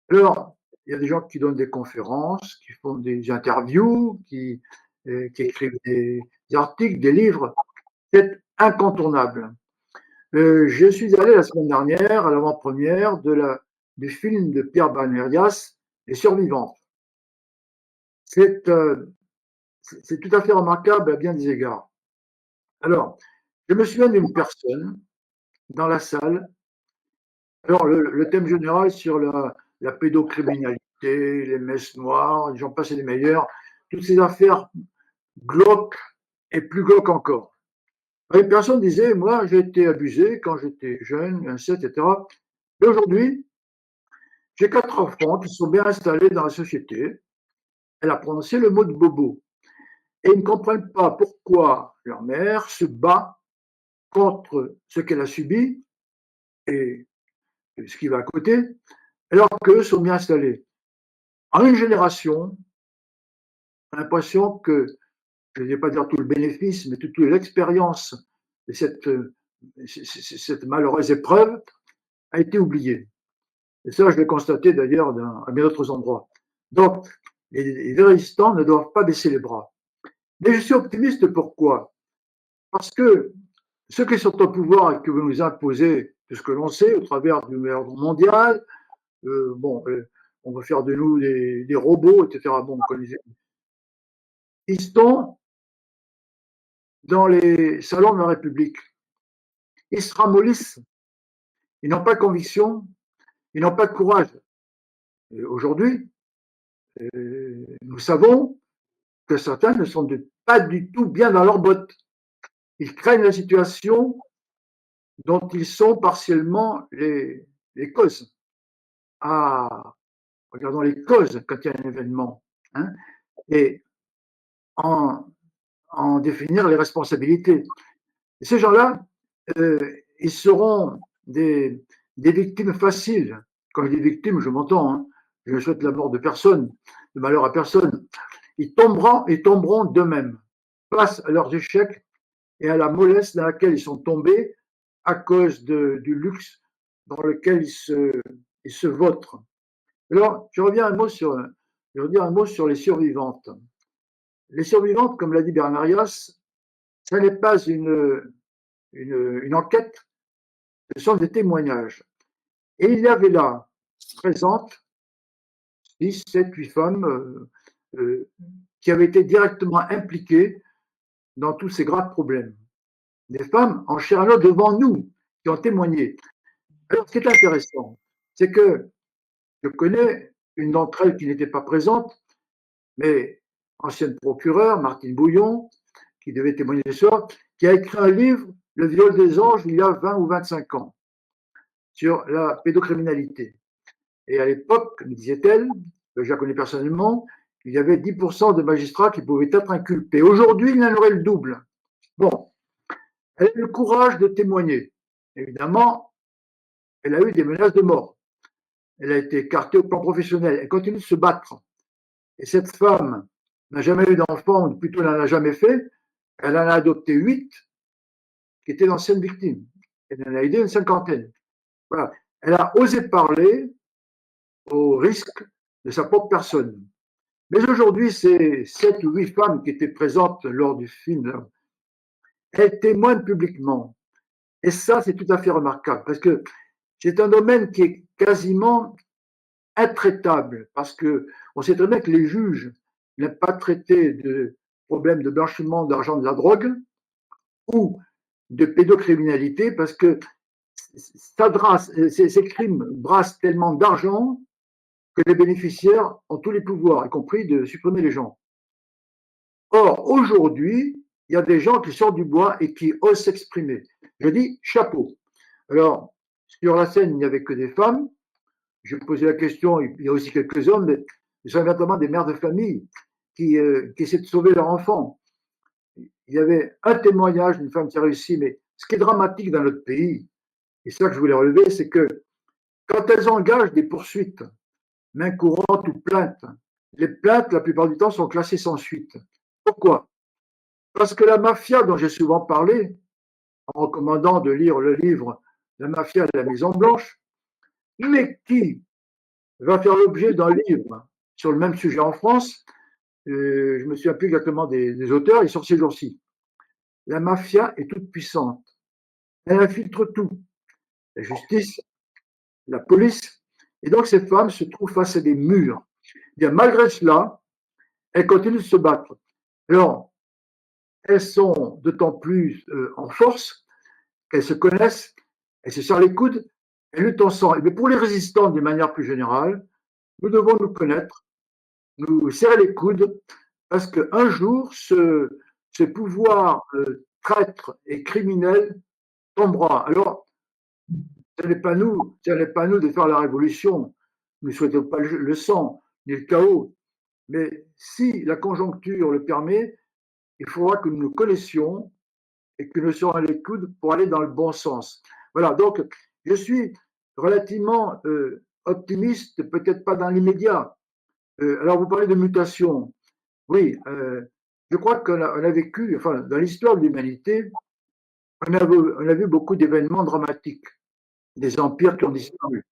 Alors, il y a des gens qui donnent des conférences, qui font des interviews, qui écrivent des articles, des livres. C'est incontournable. Je suis allé la semaine dernière à l'avant-première du film de Pierre Banerias, Les Survivants. C'est tout à fait remarquable à bien des égards. Alors, je me souviens d'une personne dans la salle. Alors, le thème général sur la pédocriminalité, les messes noires, j'en passe et des meilleurs, toutes ces affaires glauques et plus glauques encore. Une personne disait: moi, j'ai été abusé quand j'étais jeune, inceste, etc. Et aujourd'hui, j'ai 4 enfants qui sont bien installés dans la société. Elle a prononcé le mot de bobo. Et ils ne comprennent pas pourquoi leur mère se bat contre ce qu'elle a subi et ce qui va à côté, alors qu'eux sont bien installés. En une génération, on a l'impression que, je ne vais pas dire tout le bénéfice, mais toute l'expérience de cette malheureuse épreuve a été oubliée. Et ça, je l'ai constaté d'ailleurs à bien d'autres endroits. Donc, les résistants ne doivent pas baisser les bras. Mais je suis optimiste, pourquoi? Parce que ceux qui sont au pouvoir et qui veulent nous imposer tout ce que l'on sait au travers du ordre mondial, on va faire de nous des robots, etc. Bon, ils sont dans les salons de la République. Ils se ramollissent. Ils n'ont pas de conviction. Ils n'ont pas de courage. Aujourd'hui, nous savons que certains ne sont pas du tout bien dans leurs bottes. Ils craignent la situation dont ils sont partiellement les causes. Ah, regardons les causes quand il y a un événement, hein, et en définir les responsabilités. Et ces gens-là, ils seront des victimes faciles. Quand je dis victimes, je m'entends, hein, je ne souhaite la mort de personne, de malheur à personne. Ils tomberont d'eux-mêmes face à leurs échecs et à la mollesse dans laquelle ils sont tombés à cause du luxe dans lequel ils se vautrent. Alors, je reviens je veux dire un mot sur les survivantes. Les survivantes, comme l'a dit Bernarias, ce n'est pas une enquête, ce sont des témoignages. Et il y avait là, présentes, 6, 7, 8 femmes qui avaient été directement impliquées dans tous ces graves problèmes. Des femmes en chair et en os devant nous, qui ont témoigné. Alors, ce qui est intéressant, c'est que je connais une d'entre elles qui n'était pas présente, mais ancienne procureure, Martine Bouillon, qui devait témoigner ce soir, qui a écrit un livre, Le viol des anges, il y a 20 ou 25 ans, sur la pédocriminalité. Et à l'époque, me disait-elle, je la connais personnellement, il y avait 10% de magistrats qui pouvaient être inculpés. Aujourd'hui, il y en aurait le double. Bon, elle a eu le courage de témoigner. Évidemment, elle a eu des menaces de mort. Elle a été écartée au plan professionnel. Elle continue de se battre. Et cette femme n'a jamais eu d'enfant, ou plutôt n'en a jamais fait. Elle en a adopté 8 qui étaient d'anciennes victimes. Elle en a aidé une cinquantaine. Voilà. Elle a osé parler au risque de sa propre personne. Mais aujourd'hui, ces 7 ou 8 femmes qui étaient présentes lors du film, elles témoignent publiquement. Et ça, c'est tout à fait remarquable, parce que c'est un domaine qui est quasiment intraitable, parce que on sait très bien que les juges n'aiment pas traiter de problèmes de blanchiment d'argent de la drogue ou de pédocriminalité, parce que ces crimes brassent tellement d'argent que les bénéficiaires ont tous les pouvoirs, y compris de supprimer les gens. Or, aujourd'hui, il y a des gens qui sortent du bois et qui osent s'exprimer. Je dis chapeau. Alors, sur la scène, il n'y avait que des femmes. Je posais la question, il y a aussi quelques hommes, mais ce sont notamment des mères de famille qui essaient de sauver leur enfant. Il y avait un témoignage d'une femme qui a réussi, mais ce qui est dramatique dans notre pays, et c'est ça que je voulais relever, c'est que quand elles engagent des poursuites, main courante ou plainte, les plaintes, la plupart du temps, sont classées sans suite. Pourquoi? Parce que la mafia dont j'ai souvent parlé, en recommandant de lire le livre La mafia de la Maison Blanche, mais qui va faire l'objet d'un livre sur le même sujet en France, je ne me souviens plus exactement des auteurs, ils sortent ces jours-ci. La mafia est toute puissante. Elle infiltre tout. La justice, la police. Et donc ces femmes se trouvent face à des murs. Bien, malgré cela, elles continuent de se battre. Alors, elles sont d'autant plus en force qu'elles se connaissent, elles se serrent les coudes, elles luttent ensemble. Mais pour les résistants, d'une manière plus générale, nous devons nous connaître, nous serrer les coudes, parce qu'un jour, ce pouvoir traître et criminel tombera. Alors, ce n'est pas nous de faire la révolution. Nous ne souhaitons pas le sang, ni le chaos. Mais si la conjoncture le permet, il faudra que nous nous connaissions et que nous serons à l'écoute pour aller dans le bon sens. Voilà, donc je suis relativement optimiste, peut-être pas dans l'immédiat. Alors vous parlez de mutation. Oui, je crois qu'on a vécu, enfin, dans l'histoire de l'humanité, on a vu beaucoup d'événements dramatiques, des empires qui ont disparu,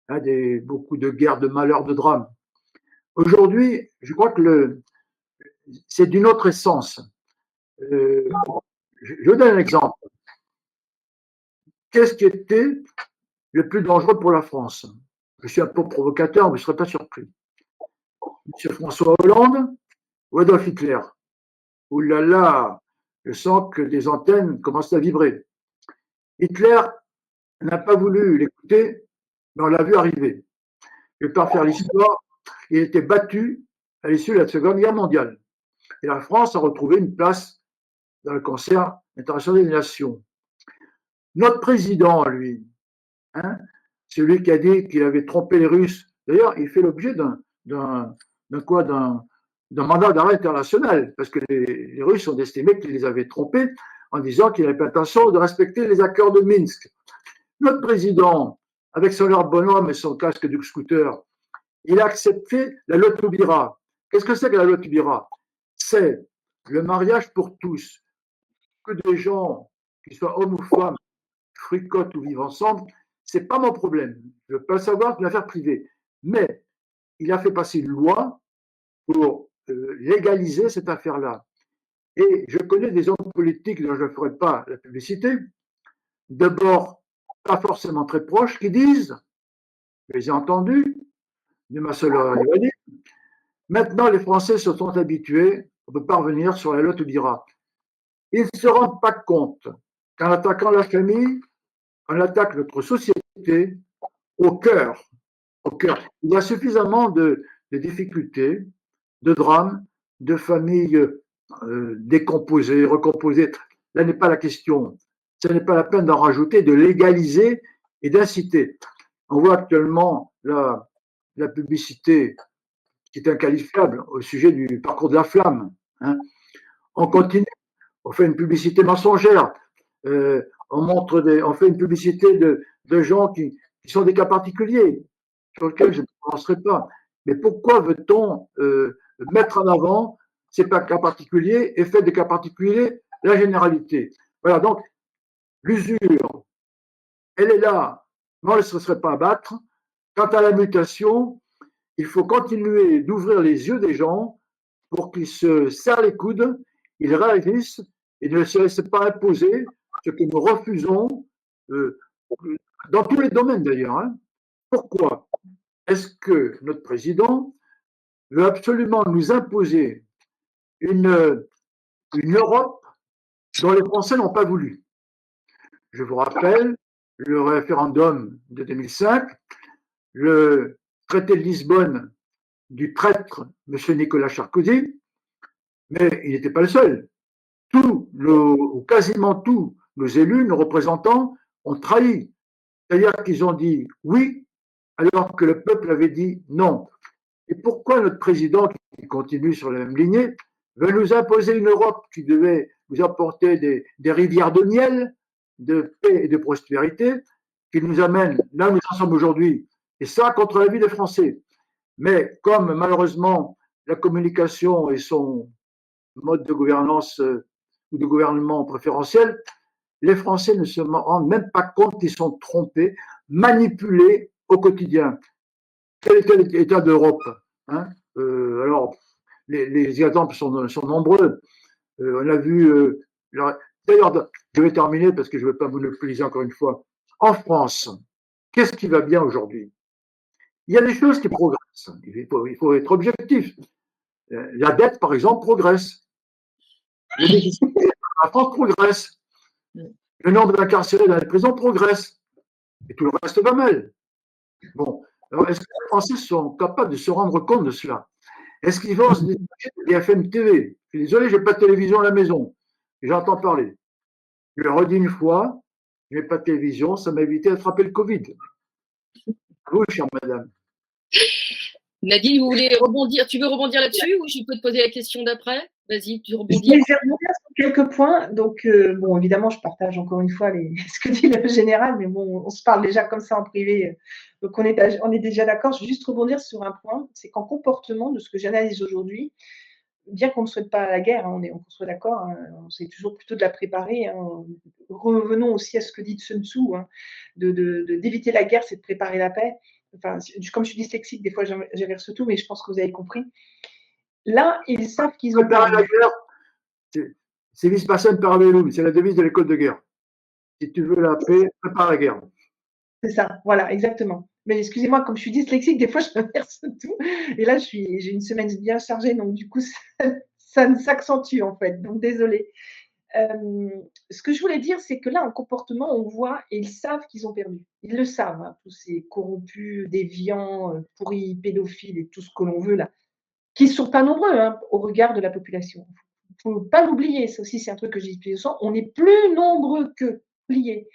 hein, beaucoup de guerres, de malheurs, de drames. Aujourd'hui, je crois que c'est d'une autre essence. Je donne un exemple. Qu'est-ce qui était le plus dangereux pour la France? Je suis un peu provocateur, mais je ne serais pas surpris. M. François Hollande ou Adolf Hitler? Ouh là là, je sens que des antennes commencent à vibrer. Hitler n'a pas voulu l'écouter, mais on l'a vu arriver. Je ne vais pas refaire l'histoire. Il a été battu à l'issue de la Seconde Guerre mondiale. Et la France a retrouvé une place dans le concert international des nations. Notre président, lui, hein, celui qui a dit qu'il avait trompé les Russes, d'ailleurs, il fait l'objet d'un mandat d'arrêt international, parce que les Russes ont estimé qu'ils les avaient trompés en disant qu'ils n'avaient pas l'intention de respecter les accords de Minsk. Notre président, avec son air bonhomme et son casque de scooter, il a accepté la loi Taubira. Qu'est-ce que c'est que la loi Taubira? C'est le mariage pour tous. Que des gens, qu'ils soient hommes ou femmes, fricotent ou vivent ensemble, c'est pas mon problème. Je ne veux pas le savoir, c'est une affaire privée. Mais il a fait passer une loi pour légaliser cette affaire-là. Et je connais des hommes politiques dont je ne ferai pas la publicité, d'abord pas forcément très proches, qui disent, je les ai entendus, de ma seule oreille, maintenant les Français se sont habitués, on ne peut pas revenir sur la loi Taubira. Ils ne se rendent pas compte qu'en attaquant la famille, on attaque notre société au cœur. Au cœur. Il y a suffisamment de difficultés, de drames, de familles décomposées, recomposées. Là n'est pas la question. Ce n'est pas la peine d'en rajouter, de légaliser et d'inciter. On voit actuellement la publicité qui est inqualifiable au sujet du parcours de la flamme. Hein. On continue, on fait une publicité mensongère. On fait une publicité de gens qui sont des cas particuliers, sur lesquels je ne penserai pas. Mais pourquoi veut-on mettre en avant ces cas particuliers et faire des cas particuliers la généralité? Voilà, donc l'usure, elle est là, mais on ne se serait pas à battre. Quant à la mutation, il faut continuer d'ouvrir les yeux des gens pour qu'ils se serrent les coudes, ils réagissent et ne se laissent pas imposer ce que nous refusons dans tous les domaines d'ailleurs. Hein. Pourquoi est-ce que notre président veut absolument nous imposer une Europe dont les Français n'ont pas voulu? Je vous rappelle le référendum de 2005, le traité de Lisbonne du traître M. Nicolas Sarkozy, mais il n'était pas le seul. Quasiment tous nos élus, nos représentants ont trahi. C'est-à-dire qu'ils ont dit oui, alors que le peuple avait dit non. Et pourquoi notre président, qui continue sur la même lignée, veut nous imposer une Europe qui devait nous apporter des rivières de miel, de paix et de prospérité, qui nous amène là où nous en sommes aujourd'hui, et ça contre la vie des Français. Mais comme malheureusement la communication et son mode de gouvernance ou de gouvernement préférentiel, les Français ne se rendent même pas compte qu'ils sont trompés, manipulés au quotidien. Quel était l'état d'Europe, hein? Alors, les exemples sont nombreux. On a vu. D'ailleurs, je vais terminer parce que je ne veux pas vous monopoliser encore une fois. En France, qu'est-ce qui va bien aujourd'hui? Il y a des choses qui progressent. Il faut être objectif. La dette, par exemple, progresse. Le déficit de la France progresse. Le nombre d'incarcérés dans les prisons progresse. Et tout le reste va mal. Bon. Alors, est-ce que les Français sont capables de se rendre compte de cela? Est-ce qu'ils vont se détacher de BFM TV? Je suis désolé, je n'ai pas de télévision à la maison. J'entends parler. Je le redis une fois, je n'ai pas de télévision, ça m'a évité d'attraper le Covid. À vous, chère madame. Nadine, vous voulez rebondir? Tu veux rebondir là-dessus ou je peux te poser la question d'après? Vas-y, tu rebondis. Je vais rebondir sur quelques points. Donc, bon, évidemment, je partage encore une fois ce que dit le général, mais bon, on se parle déjà comme ça en privé. Donc, on est déjà d'accord. Je vais juste rebondir sur un point, c'est qu'en comportement, de ce que j'analyse aujourd'hui, bien qu'on ne souhaite pas la guerre, hein, on soit d'accord, hein, on essaie toujours plutôt de la préparer. Hein. Revenons aussi à ce que dit Sun Tzu, hein, d'éviter la guerre, c'est de préparer la paix. Enfin, comme je suis dyslexique, des fois j'inverse tout, mais je pense que vous avez compris. Là, ils savent qu'ils ont préparer la guerre, c'est vis pacem per bellum, c'est la devise de l'école de guerre. Si tu veux la paix, prépare la guerre. C'est ça, voilà, exactement. Mais excusez-moi, comme je suis dyslexique, des fois je inverse tout. Et là, j'ai une semaine bien chargée, donc du coup, ça s'accentue en fait. Donc désolée. Ce que je voulais dire, c'est que là, en comportement, on voit et ils savent qu'ils ont perdu. Ils le savent, hein, tous ces corrompus, déviants, pourris, pédophiles et tout ce que l'on veut là, qui ne sont pas nombreux hein, au regard de la population. Il ne faut pas l'oublier, ça aussi c'est un truc que j'ai dit plus souvent, on est plus nombreux qu'eux, oubliés.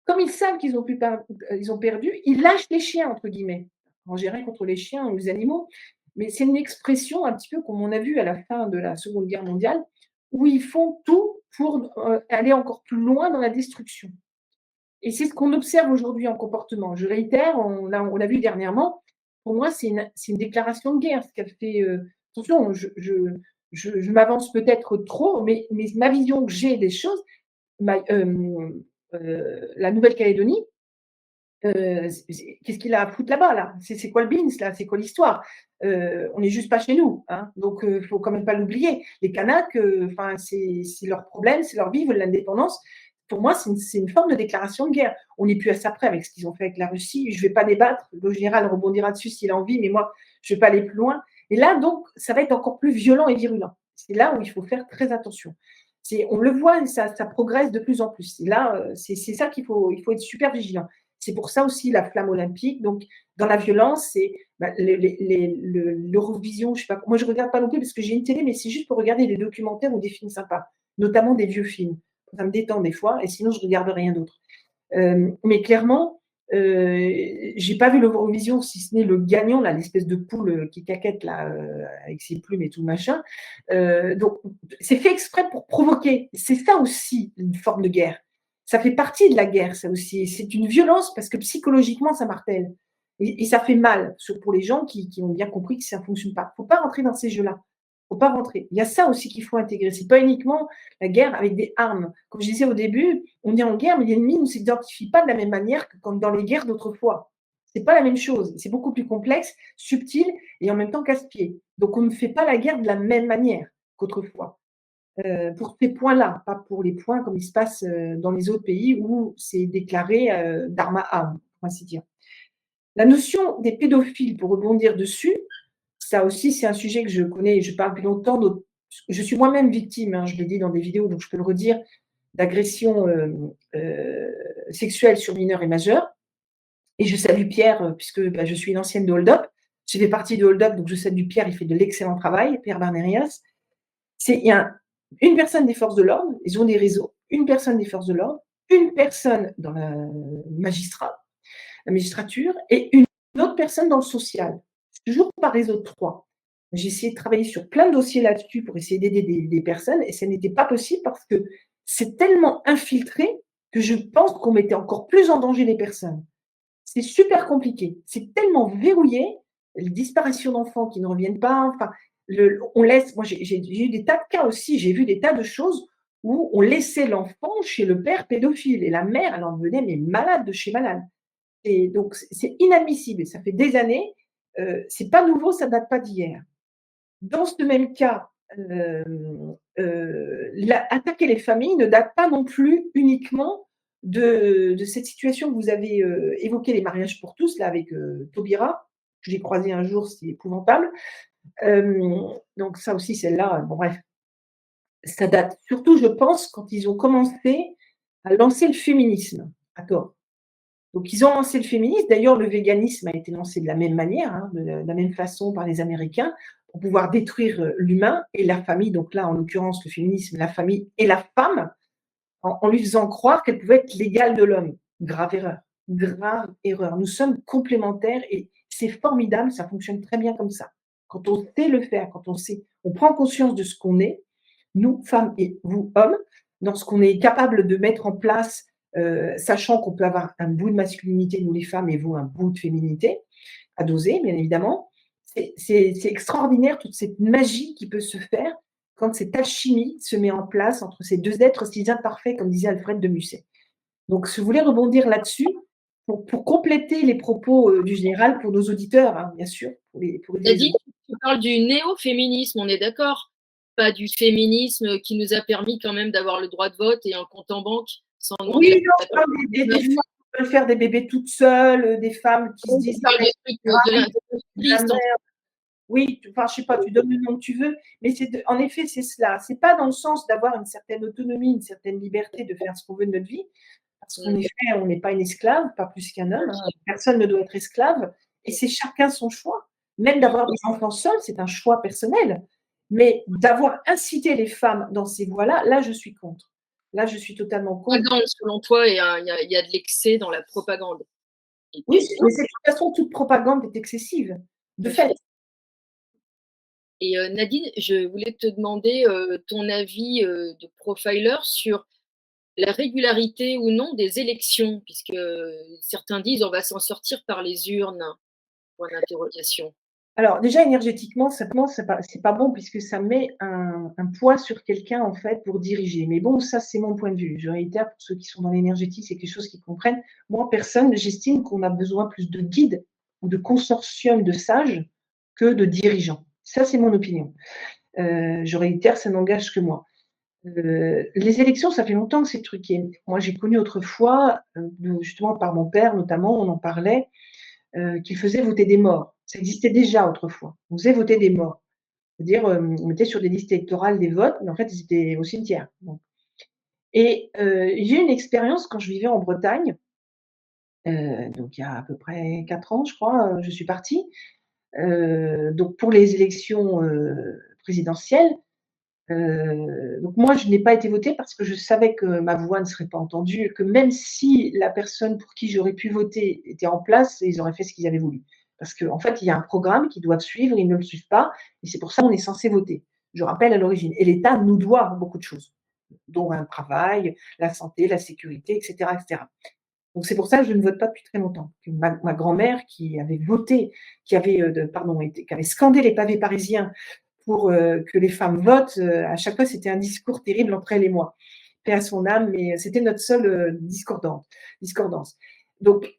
Comme ils savent qu'ils ont perdu, ils lâchent les chiens, entre guillemets. En général, contre les chiens ou les animaux, mais c'est une expression un petit peu comme on a vu à la fin de la Seconde Guerre mondiale, où ils font tout pour aller encore plus loin dans la destruction. Et c'est ce qu'on observe aujourd'hui en comportement. Je réitère, on l'a vu dernièrement, pour moi, c'est une déclaration de guerre. Ce qu'elle fait, attention, je m'avance peut-être trop, mais ma vision que j'ai des choses, la Nouvelle-Calédonie, Qu'est-ce qu'il a à foutre là-bas, là? C'est quoi le beans, là? C'est quoi l'histoire? On n'est juste pas chez nous, hein, donc il faut quand même pas l'oublier. Les Kanaks, enfin, c'est leur problème, c'est leur vie, ils veulent l'indépendance. Pour moi, c'est une forme de déclaration de guerre. On n'est plus à ça près avec ce qu'ils ont fait avec la Russie. Je ne vais pas débattre. Le général rebondira dessus s'il a envie, mais moi, je ne vais pas aller plus loin. Et là, donc, ça va être encore plus violent et virulent. C'est là où il faut faire très attention. On le voit, ça progresse de plus en plus. Et là, c'est ça il faut être super vigilant. C'est pour ça aussi la flamme olympique. Donc, dans la violence, c'est l'Eurovision. Je sais pas, moi, je regarde pas non plus parce que j'ai une télé, mais c'est juste pour regarder des documentaires ou des films sympas, notamment des vieux films. Ça me détend des fois, et sinon, je regarde rien d'autre. Mais clairement, j'ai pas vu l'Eurovision, si ce n'est le gagnant, là, l'espèce de poule qui caquette là, avec ses plumes et tout machin. Donc, c'est fait exprès pour provoquer. C'est ça aussi une forme de guerre. Ça fait partie de la guerre, ça aussi. C'est une violence parce que psychologiquement, ça martèle. Et ça fait mal, surtout pour les gens qui ont bien compris que ça ne fonctionne pas. Il ne faut pas rentrer dans ces jeux-là. Il ne faut pas rentrer. Il y a ça aussi qu'il faut intégrer. Ce n'est pas uniquement la guerre avec des armes. Comme je disais au début, on est en guerre, mais l'ennemi ne s'identifie pas de la même manière que comme dans les guerres d'autrefois. Ce n'est pas la même chose. C'est beaucoup plus complexe, subtil et en même temps casse-pied. Donc on ne fait pas la guerre de la même manière qu'autrefois. Pour ces points-là, pas pour les points comme il se passe dans les autres pays où c'est déclaré d'armes à armes, pour ainsi dire. La notion des pédophiles, pour rebondir dessus, ça aussi, c'est un sujet que je connais et je parle depuis longtemps. Je suis moi-même victime, hein, je l'ai dit dans des vidéos, donc je peux le redire, d'agressions sexuelles sur mineurs et majeurs. Et je salue Pierre, puisque je suis une ancienne de Hold Up. J'ai fait partie de Hold Up, donc je salue Pierre, il fait de l'excellent travail, Pierre Barnerias. Il y a une personne des forces de l'ordre, ils ont des réseaux, une personne des forces de l'ordre, une personne dans la magistrature et une autre personne dans le social. C'est toujours par réseau de 3. J'ai essayé de travailler sur plein de dossiers là-dessus pour essayer d'aider des personnes et ça n'était pas possible parce que c'est tellement infiltré que je pense qu'on mettait encore plus en danger les personnes. C'est super compliqué. C'est tellement verrouillé, les disparitions d'enfants qui ne reviennent pas. Enfin, on laisse. Moi, j'ai eu des tas de cas aussi. J'ai vu des tas de choses où on laissait l'enfant chez le père pédophile et la mère, elle en devenait mais malade de chez malade. Et donc, c'est inadmissible. Ça fait des années. C'est pas nouveau, ça date pas d'hier. Dans ce même cas, attaquer les familles ne date pas non plus uniquement de cette situation que vous avez évoquée, les mariages pour tous, là, avec Taubira, que j'ai croisé un jour, c'est épouvantable. Donc ça aussi, celle-là, bon bref, ça date surtout, je pense, quand ils ont commencé à lancer le féminisme à tort. Donc, ils ont lancé le féminisme. D'ailleurs, le véganisme a été lancé de la même manière, hein, de la même façon par les Américains, pour pouvoir détruire l'humain et la famille. Donc là, en l'occurrence, le féminisme, la famille et la femme, en lui faisant croire qu'elle pouvait être l'égale de l'homme. Grave erreur. Grave erreur. Nous sommes complémentaires et c'est formidable, ça fonctionne très bien comme ça. Quand on sait le faire, quand on prend conscience de ce qu'on est, nous, femmes et vous, hommes, dans ce qu'on est capable de mettre en place, sachant qu'on peut avoir un bout de masculinité, nous les femmes, et vous, un bout de féminité, à doser, bien évidemment. C'est extraordinaire toute cette magie qui peut se faire quand cette alchimie se met en place entre ces deux êtres si imparfaits, comme disait Alfred de Musset. Donc, je voulais rebondir là-dessus pour compléter les propos du général pour nos auditeurs, hein, bien sûr. Nadine, tu parles du néo-féminisme, on est d'accord? Pas du féminisme qui nous a permis quand même d'avoir le droit de vote et un compte en banque sans demander. Oui, non, je parle des femmes qui veulent faire des bébés toutes seules, des femmes qui se disent. Oui, enfin, je sais pas, tu donnes le nom que tu veux, mais en effet, c'est cela. C'est pas dans le sens d'avoir une certaine autonomie, une certaine liberté de faire ce qu'on veut de notre vie, parce qu'en effet, on n'est pas une esclave, pas plus qu'un homme. Hein. Personne ne doit être esclave, et c'est chacun son choix. Même d'avoir des enfants seuls, c'est un choix personnel. Mais d'avoir incité les femmes dans ces voies-là, là, je suis contre. Là, je suis totalement contre. Selon toi, il y a de l'excès dans la propagande. Oui, mais de toute façon, toute propagande est excessive, de fait. Et Nadine, je voulais te demander ton avis de profiler sur la régularité ou non des élections, puisque certains disent on va s'en sortir par les urnes. Point d'interrogation. Alors déjà énergétiquement, c'est pas bon puisque ça met un poids sur quelqu'un en fait pour diriger. Mais bon, ça c'est mon point de vue. Je réitère pour ceux qui sont dans l'énergétique, c'est quelque chose qu'ils comprennent. Moi, personne, j'estime qu'on a besoin plus de guides ou de consortiums de sages que de dirigeants. Ça, c'est mon opinion. Je réitère, ça n'engage que moi. Les élections, ça fait longtemps que c'est truqué. Moi, j'ai connu autrefois, justement par mon père notamment, on en parlait, qu'il faisait voter des morts. Ça existait déjà autrefois. On faisait voter des morts. C'est-à-dire, on mettait sur des listes électorales des votes, mais en fait, ils étaient au cimetière. Bon. Et j'ai eu une expérience quand je vivais en Bretagne, donc il y a à peu près 4 ans, je crois, je suis partie. Donc pour les élections présidentielles, donc moi, je n'ai pas été votée parce que je savais que ma voix ne serait pas entendue, que même si la personne pour qui j'aurais pu voter était en place, ils auraient fait ce qu'ils avaient voulu. Parce qu'en fait, il y a un programme qu'ils doivent suivre, ils ne le suivent pas, et c'est pour ça qu'on est censé voter. Je rappelle à l'origine. Et l'État nous doit beaucoup de choses, dont un travail, la santé, la sécurité, etc., etc. Donc c'est pour ça que je ne vote pas depuis très longtemps. Ma grand-mère qui avait voté, qui avait scandé les pavés parisiens pour que les femmes votent, à chaque fois, c'était un discours terrible entre elle et moi. Paix à son âme, mais c'était notre seule discordance. Donc,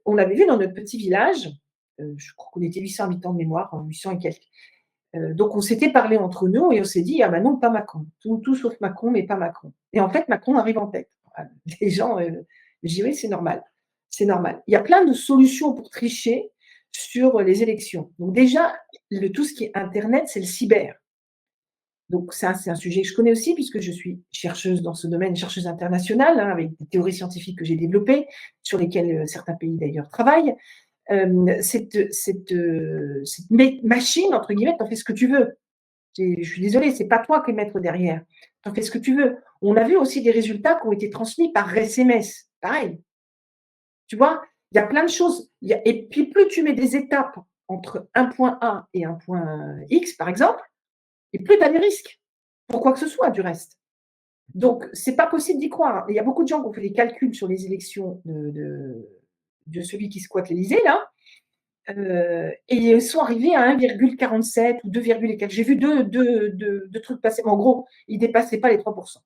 on l'avait vu dans notre petit village, je crois qu'on était 800 habitants de mémoire, 800 et quelques. Donc, on s'était parlé entre nous et on s'est dit, ah ben non, pas Macron. Tout sauf Macron, mais pas Macron. Et en fait, Macron arrive en tête. Les gens, je dis oui, c'est normal. C'est normal. Il y a plein de solutions pour tricher sur les élections. Donc déjà, tout ce qui est Internet, c'est le cyber. Donc ça, c'est un sujet que je connais aussi puisque je suis chercheuse dans ce domaine, chercheuse internationale, hein, avec des théories scientifiques que j'ai développées, sur lesquelles certains pays d'ailleurs travaillent. Cette machine, entre guillemets, t'en fais ce que tu veux. Je suis désolée, c'est pas toi qui es maître derrière. T'en fais ce que tu veux. On a vu aussi des résultats qui ont été transmis par SMS. Pareil. Tu vois, il y a plein de choses. Et puis, plus tu mets des étapes entre un point A et un point X, par exemple, et plus tu as des risques, pour quoi que ce soit, du reste. Donc, c'est pas possible d'y croire. Il y a beaucoup de gens qui ont fait des calculs sur les élections de celui qui squatte l'Élysée, là, et ils sont arrivés à 1,47 ou 2, et quelques. J'ai vu deux trucs passer. Mais en gros, ils ne dépassaient pas les 3%.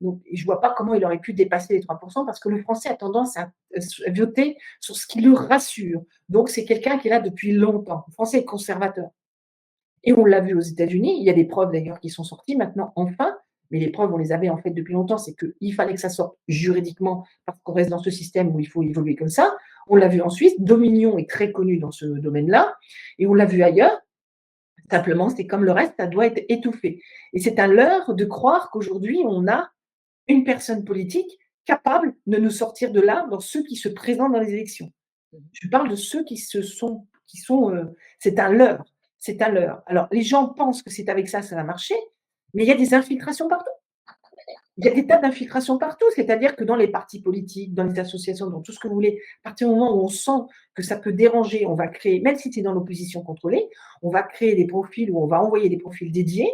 Donc, je ne vois pas comment il aurait pu dépasser les 3% parce que le Français a tendance à voter sur ce qui le rassure. Donc, c'est quelqu'un qui est là depuis longtemps. Le Français est conservateur. Et on l'a vu aux États-Unis. Il y a des preuves d'ailleurs qui sont sorties maintenant, enfin. Mais les preuves, on les avait en fait depuis longtemps. C'est qu'il fallait que ça sorte juridiquement parce qu'on reste dans ce système où il faut évoluer comme ça. On l'a vu en Suisse. Dominion est très connu dans ce domaine-là. Et on l'a vu ailleurs. Simplement, c'est comme le reste, ça doit être étouffé. Et c'est un leurre de croire qu'aujourd'hui, on a une personne politique capable de nous sortir de là dans ceux qui se présentent dans les élections. Je parle de ceux c'est un leurre. C'est un leurre. Alors, les gens pensent que c'est avec ça, ça va marcher, mais il y a des infiltrations partout. Il y a des tas d'infiltrations partout, c'est-à-dire que dans les partis politiques, dans les associations, dans tout ce que vous voulez, à partir du moment où on sent que ça peut déranger, on va créer, même si c'est dans l'opposition contrôlée, on va créer des profils où on va envoyer des profils dédiés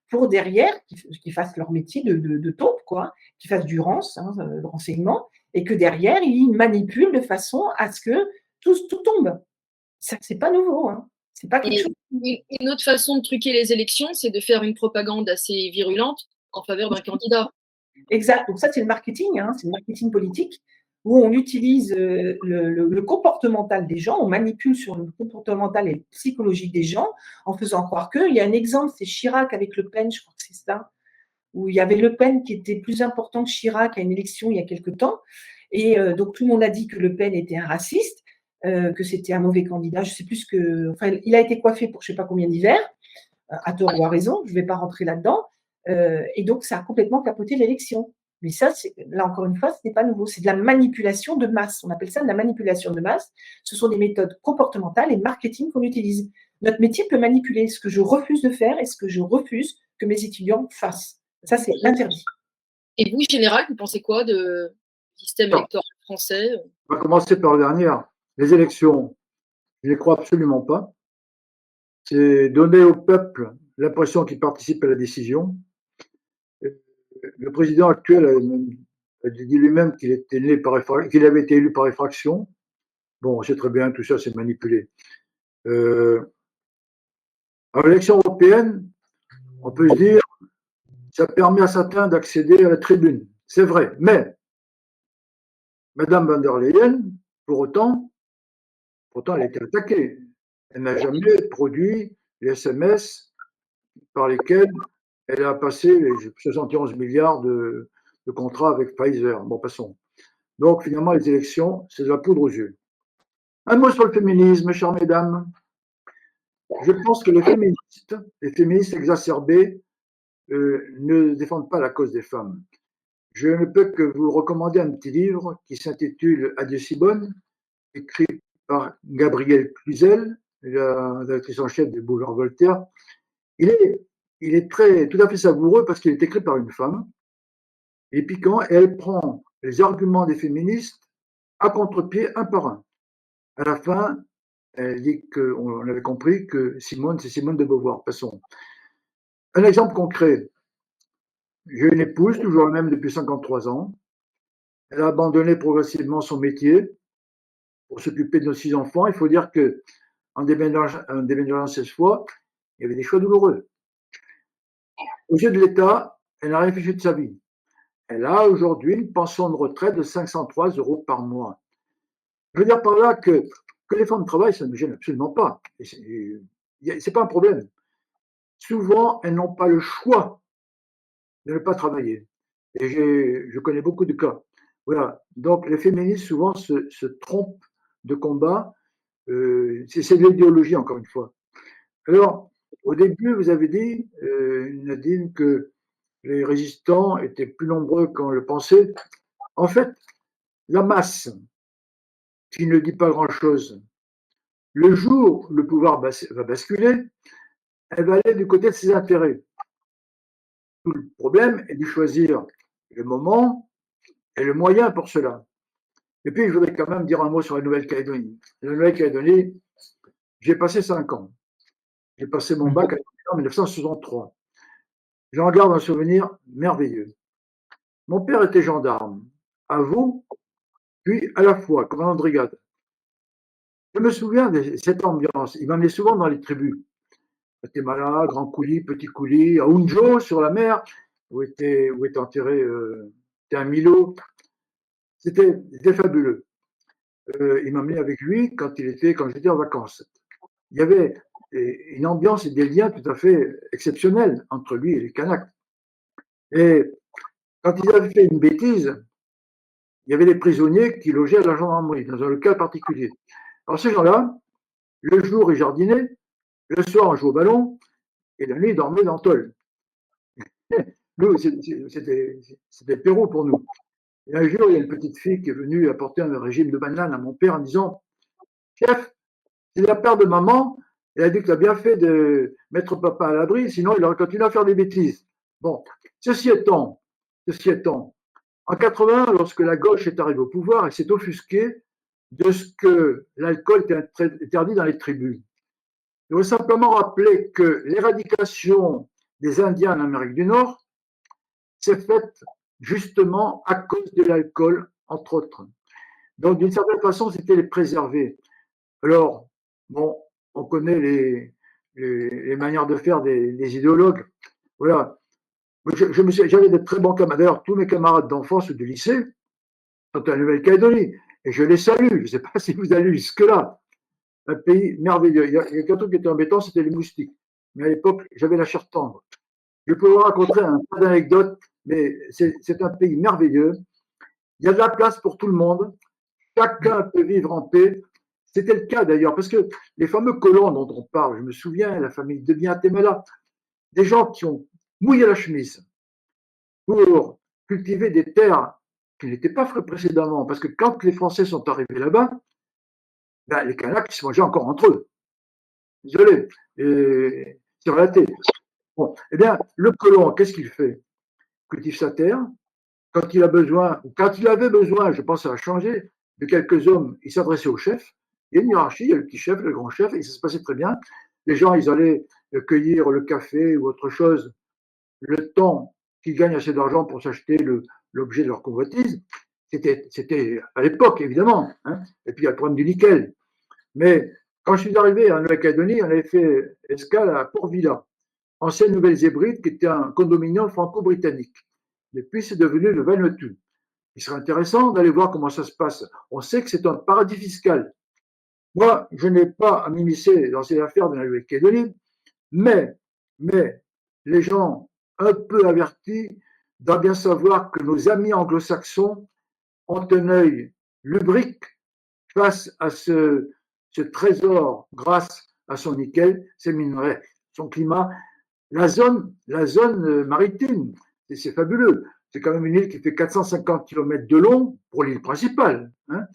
pour derrière qu'ils fassent leur métier de taupe, quoi, qu'ils fassent du de renseignement, et que derrière, ils manipulent de façon à ce que tout tombe. Ça, c'est pas nouveau, hein. C'est pas quelque chose. Une autre façon de truquer les élections, c'est de faire une propagande assez virulente en faveur d'un candidat. Exact. Donc ça, c'est le marketing, hein, c'est le marketing politique où on utilise le comportemental des gens, on manipule sur le comportemental et psychologique des gens en faisant croire que. Il y a un exemple, c'est Chirac avec Le Pen, je crois que c'est ça, où il y avait Le Pen qui était plus important que Chirac à une élection il y a quelque temps. Et donc tout le monde a dit que Le Pen était un raciste, que c'était un mauvais candidat. Je sais plus ce que. Enfin, il a été coiffé pour je sais pas combien d'hivers, à tort ou à raison. Je ne vais pas rentrer là-dedans. Et donc ça a complètement capoté l'élection. Mais ça, là encore une fois, ce n'est pas nouveau. C'est de la manipulation de masse. On appelle ça de la manipulation de masse. Ce sont des méthodes comportementales et marketing qu'on utilise. Notre métier peut manipuler ce que je refuse de faire et ce que je refuse que mes étudiants fassent. Ça, c'est interdit. Et vous, Général, vous pensez quoi du système électoral français? On va commencer par la dernière. Les élections, je ne les crois absolument pas. C'est donner au peuple l'impression qu'il participe à la décision. Le président actuel a dit lui-même qu'il avait été élu par effraction. Bon, on sait très bien, tout ça, c'est manipulé. Alors, l'élection européenne, on peut se dire, ça permet à certains d'accéder à la tribune. C'est vrai. Mais, Madame von der Leyen, pourtant, elle a été attaquée. Elle n'a jamais produit les SMS par lesquels elle a passé les 71 milliards de contrats avec Pfizer. Bon, passons. Donc, finalement, les élections, c'est de la poudre aux yeux. Un mot sur le féminisme, chères mesdames. Je pense que les féministes exacerbés, ne défendent pas la cause des femmes. Je ne peux que vous recommander un petit livre qui s'intitule Adieu Sibonne, écrit par Gabrielle Cluzel, la directrice en chef du Boulevard Voltaire. Il est tout à fait savoureux parce qu'il est écrit par une femme, et piquant, et elle prend les arguments des féministes à contre-pied un par un. À la fin, elle dit qu'on avait compris que Simone, c'est Simone de Beauvoir. Passons. Un exemple concret. J'ai une épouse, toujours la même depuis 53 ans. Elle a abandonné progressivement son métier pour s'occuper de nos 6 enfants. Il faut dire qu'en déménageant 16 fois, il y avait des choix douloureux. Aux yeux de l'État, elle n'a rien fait de sa vie. Elle a aujourd'hui une pension de retraite de 503 € par mois. Je veux dire par là que les femmes travaillent, ça ne me gêne absolument pas. C'est pas un problème. Souvent, elles n'ont pas le choix de ne pas travailler. Et je connais beaucoup de cas. Voilà. Donc, les féministes, souvent, se trompent de combat. C'est de l'idéologie, encore une fois. Alors, au début, vous avez dit, Nadine, que les résistants étaient plus nombreux qu'on le pensait. En fait, la masse, qui ne dit pas grand-chose, le jour où le pouvoir va basculer, elle va aller du côté de ses intérêts. Tout le problème est de choisir le moment et le moyen pour cela. Et puis, je voudrais quand même dire un mot sur la Nouvelle-Calédonie. La Nouvelle-Calédonie, j'ai passé 5 ans. J'ai passé mon bac en 1963. J'en garde un souvenir merveilleux. Mon père était gendarme, à Vaud, puis à la fois commandant de brigade. Je me souviens de cette ambiance. Il m'amenait souvent dans les tribus. Guatemala, Grand Coulis, Petit Coulis, à Unjo, sur la mer, où était enterré un Milo. C'était fabuleux. Il m'amenait avec lui quand j'étais en vacances. Il y avait une ambiance et des liens tout à fait exceptionnels entre lui et les Kanaks. Et quand il avait fait une bêtise, il y avait des prisonniers qui logeaient à la gendarmerie, dans un local particulier. Alors ces gens-là, le jour, ils jardinaient, le soir, on jouait au ballon, et la nuit, ils dormaient dans le tôle. Nous, c'était le Pérou pour nous. Et un jour, il y a une petite fille qui est venue apporter un régime de banane à mon père en disant « Chef, c'est la paire de maman, elle a dit que tu as bien fait de mettre papa à l'abri, sinon il aurait continué à faire des bêtises. » Bon, ceci étant, en 80, lorsque la gauche est arrivée au pouvoir, elle s'est offusquée de ce que l'alcool était interdit dans les tribus. Je veux simplement rappeler que l'éradication des Indiens en Amérique du Nord s'est faite justement à cause de l'alcool, entre autres. Donc, d'une certaine façon, c'était les préserver. Alors, bon, on connaît les manières de faire des idéologues. Voilà. J'avais de très bons camarades. D'ailleurs, tous mes camarades d'enfance ou de lycée sont en Nouvelle-Calédonie. Et je les salue. Je ne sais pas si vous allez jusque-là. Un pays merveilleux. Il y a qu'un truc qui était embêtant, c'était les moustiques. Mais à l'époque, j'avais la chair tendre. Je peux vous raconter un tas d'anecdotes, mais c'est un pays merveilleux. Il y a de la place pour tout le monde. Chacun peut vivre en paix. C'était le cas d'ailleurs, parce que les fameux colons dont on parle, je me souviens, la famille de Guatemala, des gens qui ont mouillé la chemise pour cultiver des terres qui n'étaient pas faites précédemment, parce que quand les Français sont arrivés là-bas, ben, les Kanaks se mangeaient encore entre eux. Désolé, c'est relaté. Bon, eh bien, le colon, qu'est-ce qu'il fait? Il cultive sa terre. Quand il a besoin, ou quand il avait besoin, je pense que ça a changé, de quelques hommes, il s'adressait au chef. Il y a une hiérarchie, il y a le petit chef, le grand chef, et ça se passait très bien. Les gens, ils allaient cueillir le café ou autre chose, le temps qu'ils gagnent assez d'argent pour s'acheter l'objet de leur convoitise. C'était à l'époque, évidemment. Hein. Et puis, il y a le problème du nickel. Mais Quand je suis arrivé en Nouvelle-Calédonie, on avait fait escale à Port-Vila, ancienne Nouvelle-Zébride, qui était un condominium franco-britannique. Depuis, c'est devenu le Vanuatu. Il serait intéressant d'aller voir comment ça se passe. On sait que c'est un paradis fiscal. Moi, je n'ai pas à m'immiscer dans ces affaires de la Nouvelle-Calédonie, mais les gens un peu avertis doivent bien savoir que nos amis anglo-saxons ont un œil lubrique face à ce trésor grâce à son nickel, ses minerais, son climat. La zone maritime, c'est fabuleux. C'est quand même une île qui fait 450 km de long pour l'île principale. Hein.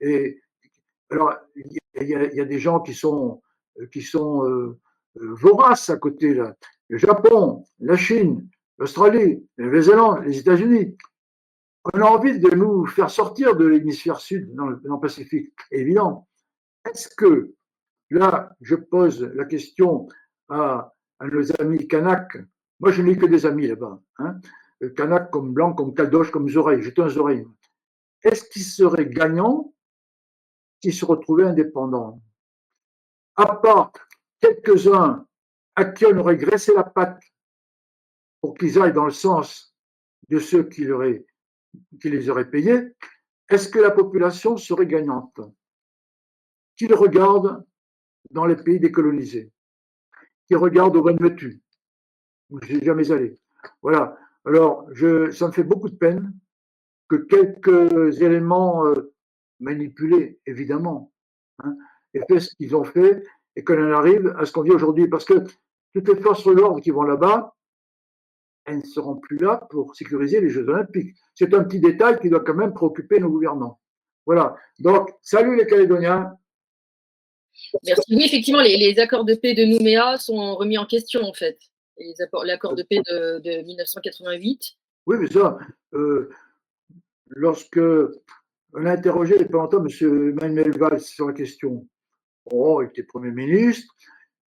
Et alors, il y a des gens qui sont voraces à côté là. Le Japon, la Chine, l'Australie, la Nouvelle-Zélande, les États-Unis. On a envie de nous faire sortir de l'hémisphère sud dans le Pacifique. Évident. Est-ce que, là, je pose la question à nos amis Kanaks. Moi, je n'ai que des amis là-bas. Hein. Kanaks comme Blanc, comme Caldoche, comme Zoreille. J'étais un Zoreille. Est-ce qu'ils seraient gagnants s'ils se retrouvaient indépendants? À part quelques-uns à qui on aurait graissé la patte pour qu'ils aillent dans le sens de ceux qui les auraient payés, est-ce que la population serait gagnante? Qu'ils regardent dans les pays décolonisés, qu'ils regardent au Vanuatu, où je n'ai jamais allé. Voilà. Alors, ça me fait beaucoup de peine que quelques éléments manipulés, évidemment, hein, aient fait ce qu'ils ont fait et qu'on en arrive à ce qu'on vit aujourd'hui. Parce que toutes les forces de l'ordre qui vont là-bas, elles ne seront plus là pour sécuriser les Jeux Olympiques. C'est un petit détail qui doit quand même préoccuper nos gouvernants. Voilà. Donc, salut les Calédoniens. Merci. Oui, effectivement, les accords de paix de Nouméa sont remis en question, en fait. L'accord de paix de 1988. Oui, mais ça, lorsque on a interrogé il n'y a pas longtemps M. Manuel Valls sur la question, il était Premier ministre,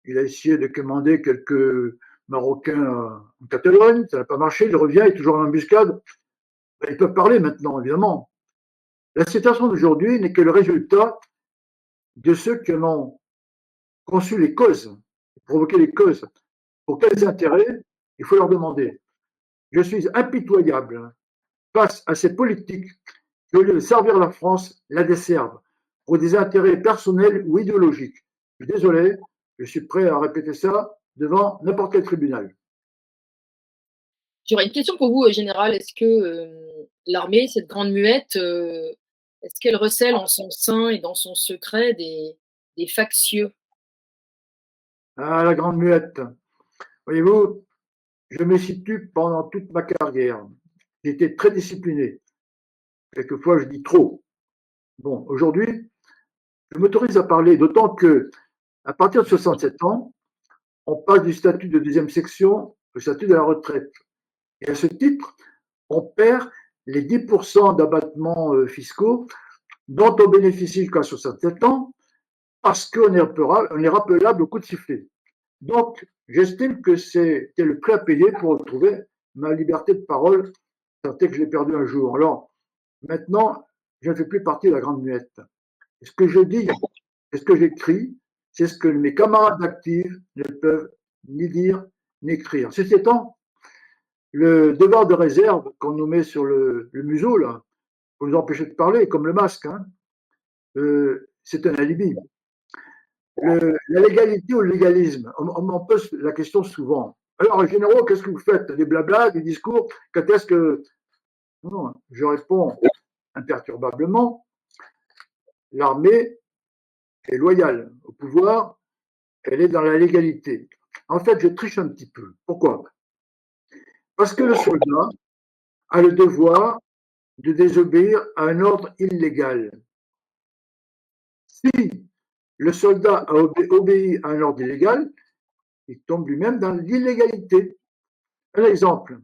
il a essayé de commander quelques Marocains en Catalogne, ça n'a pas marché, il revient, il est toujours en embuscade. Ils peuvent parler maintenant, évidemment. La situation d'aujourd'hui n'est que le résultat de ceux qui en ont conçu les causes, provoqué les causes. Pour quels intérêts? Il faut leur demander. Je suis impitoyable face à ces politiques qui, au lieu de servir la France, la desservent pour des intérêts personnels ou idéologiques. Je suis désolé, je suis prêt à répéter ça devant n'importe quel tribunal. J'aurais une question pour vous, Général. Est-ce que l'armée, cette grande muette, est-ce qu'elle recèle en son sein et dans son secret des factieux? Ah, la grande muette. Voyez-vous, je me situe pendant toute ma carrière. J'ai été très discipliné. Quelquefois, je dis trop. Bon, aujourd'hui, je m'autorise à parler, d'autant que, à partir de 67 ans, on passe du statut de deuxième section au statut de la retraite. Et à ce titre, on perd les 10% d'abattements fiscaux dont on bénéficie jusqu'à 67 ans parce qu'on est rappelable au coup de sifflet. Donc, j'estime que c'était le prix à payer pour retrouver ma liberté de parole, tant que je l'ai perdu un jour. Alors, maintenant, je ne fais plus partie de la grande muette. Et ce que je dis, et ce que j'écris, c'est ce que mes camarades d'actifs ne peuvent ni dire ni écrire. Ceci étant, le devoir de réserve qu'on nous met sur le museau, là, pour nous empêcher de parler, comme le masque, hein, c'est un alibi. La légalité ou le légalisme, on m'en pose la question souvent. Alors, généraux, qu'est-ce que vous faites? Des blablas, des discours? Quand est-ce que. Non, je réponds imperturbablement. L'armée est loyale au pouvoir, elle est dans la légalité. En fait, je triche un petit peu. Pourquoi? Parce que le soldat a le devoir de désobéir à un ordre illégal. Si le soldat a obéi à un ordre illégal, il tombe lui-même dans l'illégalité. Un exemple,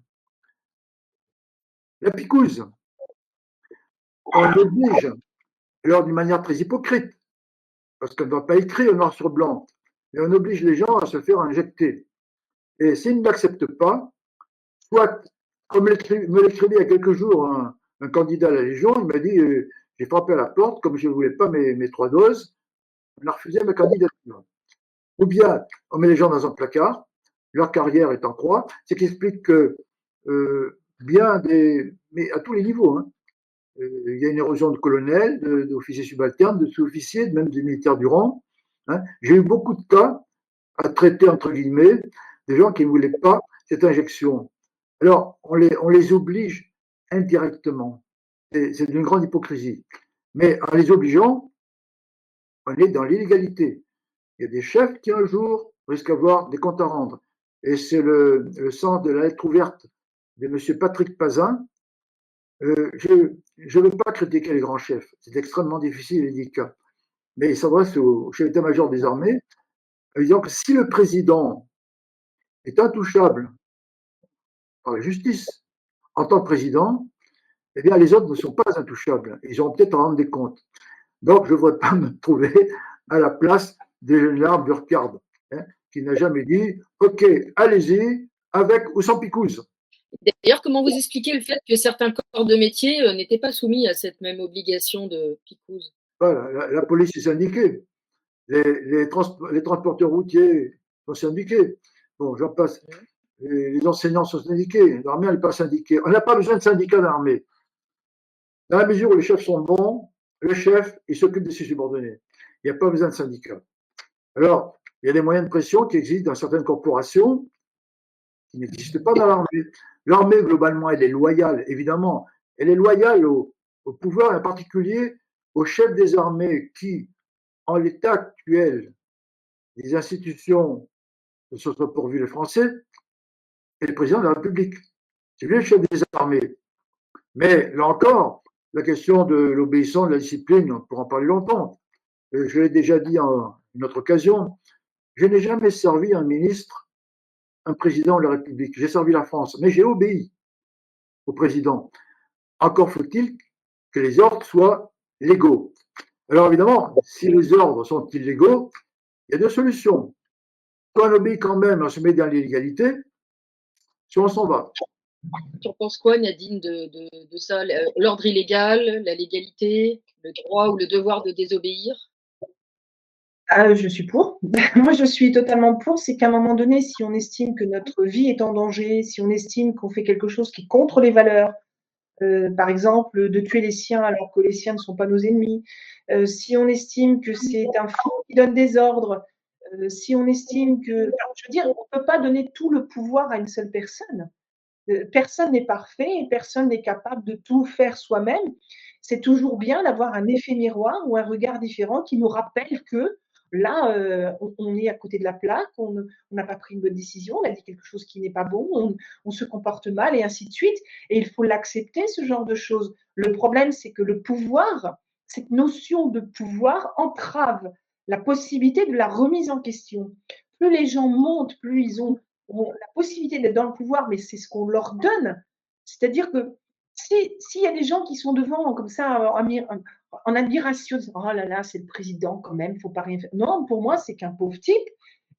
la picouse. On oblige, alors d'une manière très hypocrite, parce qu'on ne doit pas écrire noir sur blanc, mais on oblige les gens à se faire injecter. Et s'ils n'acceptent pas, soit, comme me l'écrivait il y a quelques jours un candidat à la Légion, il m'a dit j'ai frappé à la porte, comme je ne voulais pas mes 3 doses, on a refusé ma candidature. Ou bien on met les gens dans un placard, leur carrière est en croix, ce qui explique que mais à tous les niveaux, hein, il y a une érosion de colonels, d'officiers subalternes, de sous-officiers, même des militaires du rang. Hein. J'ai eu beaucoup de cas à traiter, entre guillemets, des gens qui ne voulaient pas cette injection. Alors, on les oblige indirectement. C'est d'une grande hypocrisie. Mais en les obligeant, on est dans l'illégalité. Il y a des chefs qui, un jour, risquent d'avoir des comptes à rendre. Et c'est le sens de la lettre ouverte de M. Patrick Pazin. Je ne veux pas critiquer les grands chefs. C'est extrêmement difficile et délicat. Mais il s'adresse au chef d'état-major des armées en disant que si le président est intouchable par la justice en tant que président, eh bien, les autres ne sont pas intouchables. Ils ont peut-être à rendre des comptes. Donc, je ne voudrais pas me trouver à la place des général Burkhard, hein, qui n'a jamais dit « Ok, allez-y, avec ou sans picouse ». D'ailleurs, comment vous expliquez le fait que certains corps de métier n'étaient pas soumis à cette même obligation de picouse? Voilà, la police est syndiquée. Les transporteurs routiers sont syndiqués. Bon, j'en passe. Les enseignants sont syndiqués. L'armée n'est pas syndiquée. On n'a pas besoin de syndicats d'armée. Dans la mesure où les chefs sont bons, le chef, il s'occupe de ses subordonnés. Il n'y a pas besoin de syndicats. Alors, il y a des moyens de pression qui existent dans certaines corporations qui n'existent pas dans l'armée. L'armée, globalement, elle est loyale, évidemment. Elle est loyale au pouvoir, en particulier au chef des armées qui, en l'état actuel des institutions de ce pourvu les Français, est le président de la République. C'est lui le chef des armées. Mais là encore, la question de l'obéissance, de la discipline, on pourra en parler longtemps. Je l'ai déjà dit en une autre occasion, je n'ai jamais servi un ministre, un président de la République. J'ai servi la France, mais j'ai obéi au président. Encore faut-il que les ordres soient légaux. Alors évidemment, si les ordres sont illégaux, il y a deux solutions. Soit on obéit quand même, on se met dans l'illégalité, soit on s'en va. Tu en penses quoi, Nadine, de ça? L'ordre illégal, la légalité, le droit ou le devoir de désobéir? Je suis pour. Moi, je suis totalement pour. C'est qu'à un moment donné, si on estime que notre vie est en danger, si on estime qu'on fait quelque chose qui est contre les valeurs, par exemple, de tuer les siens alors que les siens ne sont pas nos ennemis, si on estime que c'est un fou qui donne des ordres, si on estime que… je veux dire, on ne peut pas donner tout le pouvoir à une seule personne. Personne n'est parfait et personne n'est capable de tout faire soi-même. C'est toujours bien d'avoir un effet miroir ou un regard différent qui nous rappelle que là, on est à côté de la plaque, on n'a pas pris une bonne décision, on a dit quelque chose qui n'est pas bon, on se comporte mal et ainsi de suite. Et il faut l'accepter, ce genre de choses. Le problème, c'est que le pouvoir, cette notion de pouvoir entrave la possibilité de la remise en question. Plus les gens montent, plus ils ont la possibilité d'être dans le pouvoir, mais c'est ce qu'on leur donne. C'est-à-dire que s'il y a des gens qui sont devant comme ça en admiration, oh là là, c'est le président quand même, il ne faut pas rien faire. Non, pour moi, c'est qu'un pauvre type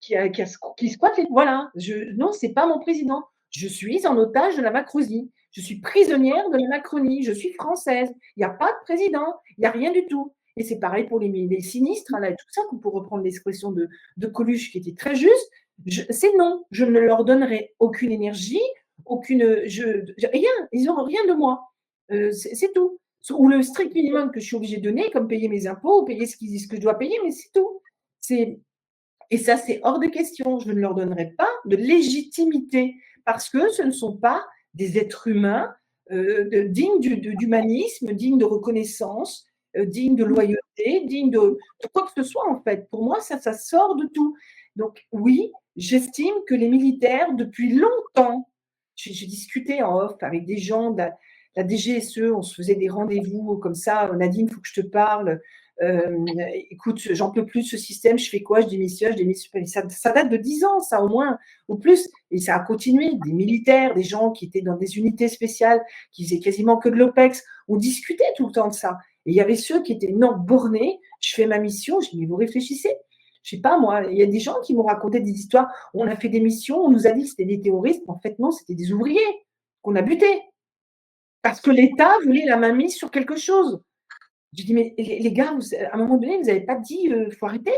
qui squatte les… Voilà, non, ce n'est pas mon président. Je suis en otage de la Macronie. Je suis prisonnière de la Macronie. Je suis française. Il n'y a pas de président. Il n'y a rien du tout. Et c'est pareil pour les sinistres, là, et tout ça, pour reprendre l'expression de Coluche qui était très juste. C'est non. Je ne leur donnerai aucune énergie, rien. Ils n'auront rien de moi. C'est tout. Ou le strict minimum que je suis obligée de donner, comme payer mes impôts, payer ce que je dois payer, mais c'est tout. Et ça, c'est hors de question. Je ne leur donnerai pas de légitimité parce que ce ne sont pas des êtres humains dignes d'humanisme, dignes de reconnaissance, dignes de loyauté, dignes de quoi que ce soit, en fait. Pour moi, ça sort de tout. Donc, oui, j'estime que les militaires, depuis longtemps, j'ai discuté en off avec des gens de la DGSE, on se faisait des rendez-vous comme ça. Nadine, il faut que je te parle. Écoute, j'en peux plus de ce système, je fais quoi? Je démissionne. Ça date de 10 ans, ça au moins, ou plus. Et ça a continué. Des militaires, des gens qui étaient dans des unités spéciales, qui faisaient quasiment que de l'OPEX. On discutait tout le temps de ça. Et il y avait ceux qui étaient non bornés. Je fais ma mission. Je dis, mais vous réfléchissez. Je sais pas, moi, il y a des gens qui m'ont raconté des histoires. On a fait des missions, on nous a dit que c'était des terroristes. En fait, non, c'était des ouvriers qu'on a butés. Parce que l'État voulait la mainmise sur quelque chose. Je dis: «Mais les gars, à un moment donné, vous n'avez pas dit, faut arrêter?»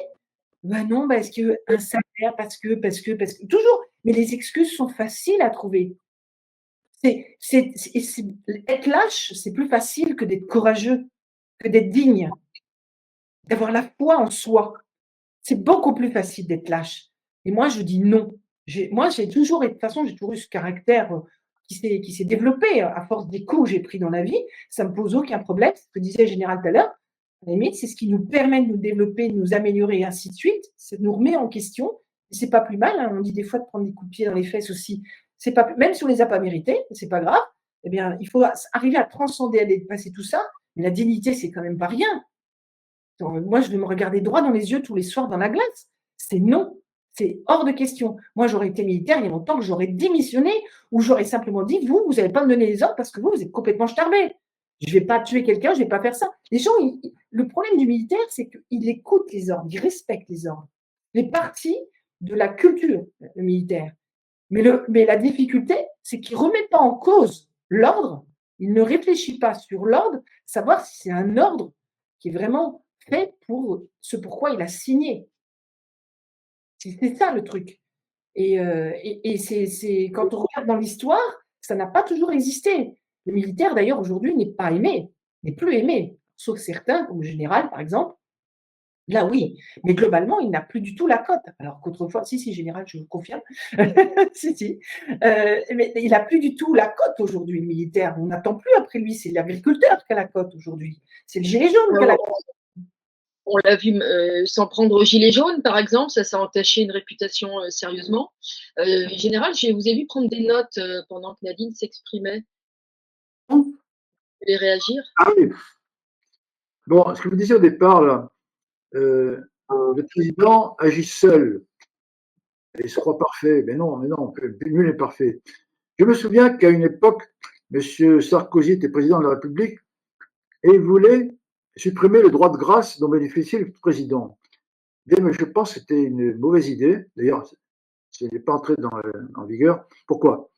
«Bah non, parce qu'un salaire, parce que» toujours, mais les excuses sont faciles à trouver. C'est être lâche, c'est plus facile que d'être courageux, que d'être digne, d'avoir la foi en soi. C'est beaucoup plus facile d'être lâche et moi, je dis: «Non». J'ai toujours et de toute façon, j'ai toujours eu ce caractère, qui s'est développé, à force des coups que j'ai pris dans la vie. Ça me pose aucun problème. C'est ce que disait le général tout à l'heure. À la limite, c'est ce qui nous permet de nous développer, de nous améliorer et ainsi de suite. Ça nous remet en question et c'est pas plus mal, hein. On dit des fois de prendre des coups de pied dans les fesses aussi. C'est pas même si on les a pas mérités, c'est pas grave. Eh bien, il faut arriver à transcender, à dépasser tout ça. Mais la dignité, c'est quand même pas rien. Moi, je vais me regarder droit dans les yeux tous les soirs dans la glace. C'est non, c'est hors de question. Moi, j'aurais été militaire il y a longtemps que j'aurais démissionné ou j'aurais simplement dit: vous n'allez pas me donner les ordres parce que vous êtes complètement starbé. Je ne vais pas tuer quelqu'un, je ne vais pas faire ça. Les gens, le problème du militaire, c'est qu'il écoute les ordres, il respecte les ordres. Il fait partie de la culture, le militaire. Mais la difficulté, c'est qu'il ne remet pas en cause l'ordre, il ne réfléchit pas sur l'ordre, savoir si c'est un ordre qui est vraiment fait pour ce pourquoi il a signé. C'est ça le truc. Et c'est quand on regarde dans l'histoire, ça n'a pas toujours existé. Le militaire, d'ailleurs, aujourd'hui, n'est pas aimé, n'est plus aimé, sauf certains, comme le général, par exemple. Là, oui, mais globalement, il n'a plus du tout la cote. Alors qu'autrefois, si, général, je vous confirme. Si, si. Mais il n'a plus du tout la cote aujourd'hui, le militaire. On n'attend plus après lui. C'est l'agriculteur qui a la cote aujourd'hui. C'est le gilet jaune qui a la cote. On l'a vu s'en prendre au gilet jaune, par exemple, ça a entaché une réputation sérieusement. Général, je vous ai vu prendre des notes pendant que Nadine s'exprimait. Vous voulez réagir? Ah oui. Bon, ce que vous disiez au départ, là, le président agit seul. Et il se croit parfait. Mais non, nul n'est parfait. Je me souviens qu'à une époque, M. Sarkozy était président de la République et il voulait supprimer le droit de grâce dont bénéficiait le président. Mais je pense que c'était une mauvaise idée. D'ailleurs, ce n'est pas entré en vigueur. Pourquoi?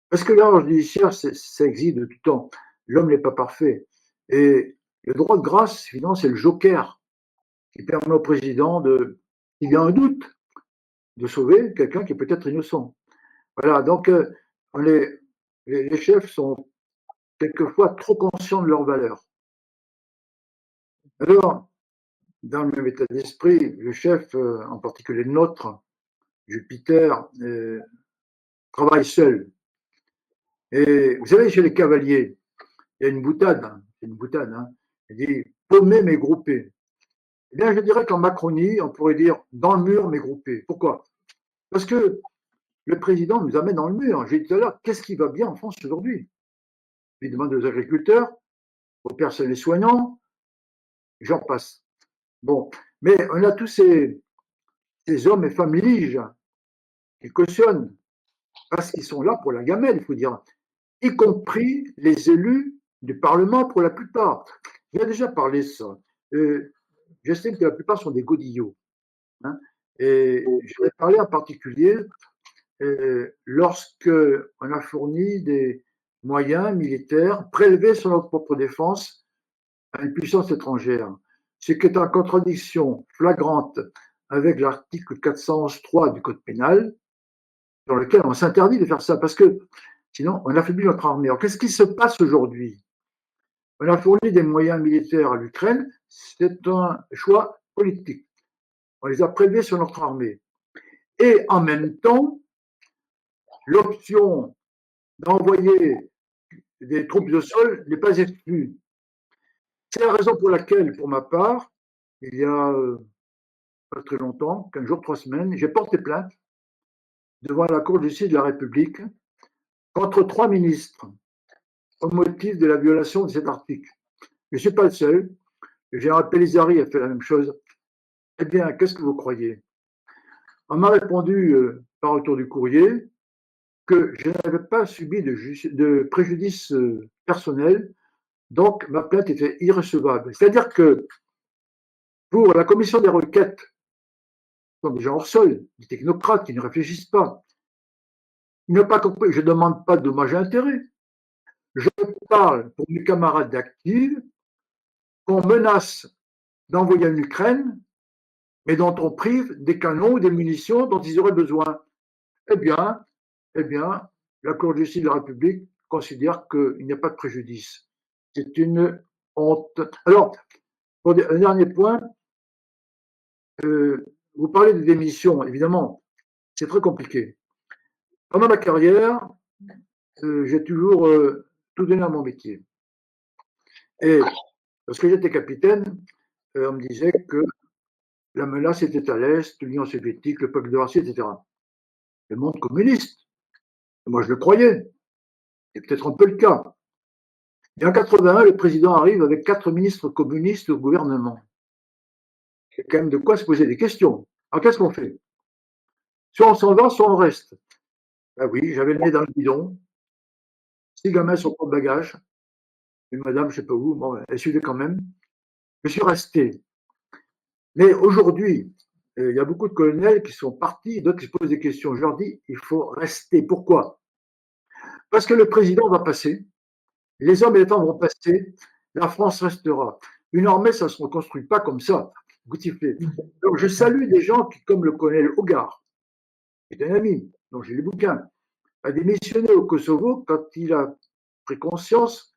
Parce que l'ordre judiciaire, ça existe de tout temps. L'homme n'est pas parfait. Et le droit de grâce, finalement, c'est le joker qui permet au président s'il y a un doute, de sauver quelqu'un qui est peut-être innocent. Voilà, donc les chefs sont quelquefois trop conscients de leurs valeurs. Alors, dans le même état d'esprit, le chef, en particulier le nôtre, Jupiter, travaille seul. Et vous savez, chez les cavaliers, il y a une boutade, hein. Il dit paumer mais groupé. Eh bien, je dirais qu'en Macronie, on pourrait dire dans le mur mais groupé. Pourquoi? Parce que le président nous amène dans le mur. J'ai dit tout à l'heure, qu'est-ce qui va bien en France aujourd'hui? Il demande aux agriculteurs, aux personnels soignants, j'en passe. Bon, mais on a tous ces hommes et femmes liges qui cautionnent parce qu'ils sont là pour la gamelle, il faut dire, y compris les élus du Parlement pour la plupart. J'ai déjà parlé de ça. J'estime que la plupart sont des godillots. Hein, et je vais parler en particulier lorsque on a fourni des moyens militaires prélevés sur notre propre défense à une puissance étrangère, ce qui est en contradiction flagrante avec l'article 411.3 du Code pénal, dans lequel on s'interdit de faire ça, parce que sinon on affaiblit notre armée. Alors qu'est-ce qui se passe aujourd'hui? On a fourni des moyens militaires à l'Ukraine, c'est un choix politique. On les a prélevés sur notre armée. Et en même temps, l'option d'envoyer des troupes de sol n'est pas exclue. C'est la raison pour laquelle, pour ma part, il y a pas très longtemps, 15 jours, 3 semaines, j'ai porté plainte devant la Cour de justice de la République contre 3 ministres au motif de la violation de cet article. Je ne suis pas le seul. Le général Pellizzari a fait la même chose. Eh bien, qu'est-ce que vous croyez? On m'a répondu par retour du courrier que je n'avais pas subi de préjudice personnel, donc ma plainte était irrecevable. C'est-à-dire que pour la commission des requêtes, ce sont des gens hors sol, des technocrates qui ne réfléchissent pas. Ils n'ont pas compris, je ne demande pas de dommages et intérêts. Je parle pour mes camarades d'actifs qu'on menace d'envoyer en Ukraine, mais dont on prive des canons ou des munitions dont ils auraient besoin. Eh bien, la Cour de justice de la République considère qu'il n'y a pas de préjudice. C'est une honte. Alors, un dernier point, vous parlez de démission, évidemment, c'est très compliqué. Pendant ma carrière, j'ai toujours tout donné à mon métier. Et parce que j'étais capitaine, on me disait que la menace était à l'Est, l'Union soviétique, le peuple de Russie, etc. Le monde communiste. Et moi, je le croyais. C'est peut-être un peu le cas. Et en 81, le président arrive avec 4 ministres communistes au gouvernement. Il y a quand même de quoi se poser des questions. Alors, qu'est-ce qu'on fait? Soit on s'en va, soit on reste. Ben oui, j'avais le nez dans le bidon. 6 gamins sur le bagage. Une madame, je ne sais pas où, bon, elle suivait quand même. Je suis resté. Mais aujourd'hui, il y a beaucoup de colonels qui sont partis, d'autres qui se posent des questions. Je leur dis, il faut rester. Pourquoi? Parce que le président va passer, les hommes et les femmes vont passer, la France restera. Une armée, ça ne se reconstruit pas comme ça. Donc, je salue des gens qui, comme le colonel Hogar, qui est un ami, dont j'ai les bouquins, a démissionné au Kosovo quand il a pris conscience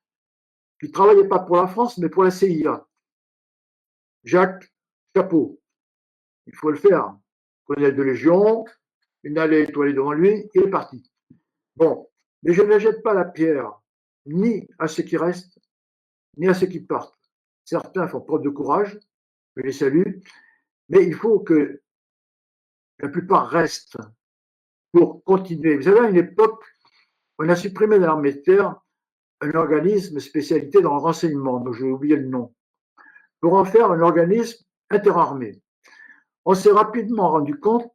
qu'il ne travaillait pas pour la France, mais pour la CIA. Jacques, chapeau. Il faut le faire. Colonel de Légion, une allée étoilée devant lui, il est parti. Bon, mais je ne jette pas la pierre ni à ceux qui restent, ni à ceux qui partent. Certains font preuve de courage, je les salue, mais il faut que la plupart restent pour continuer. Vous savez, à une époque, on a supprimé de l'armée de terre un organisme spécialité dans le renseignement, dont j'ai oublié le nom, pour en faire un organisme interarmé. On s'est rapidement rendu compte,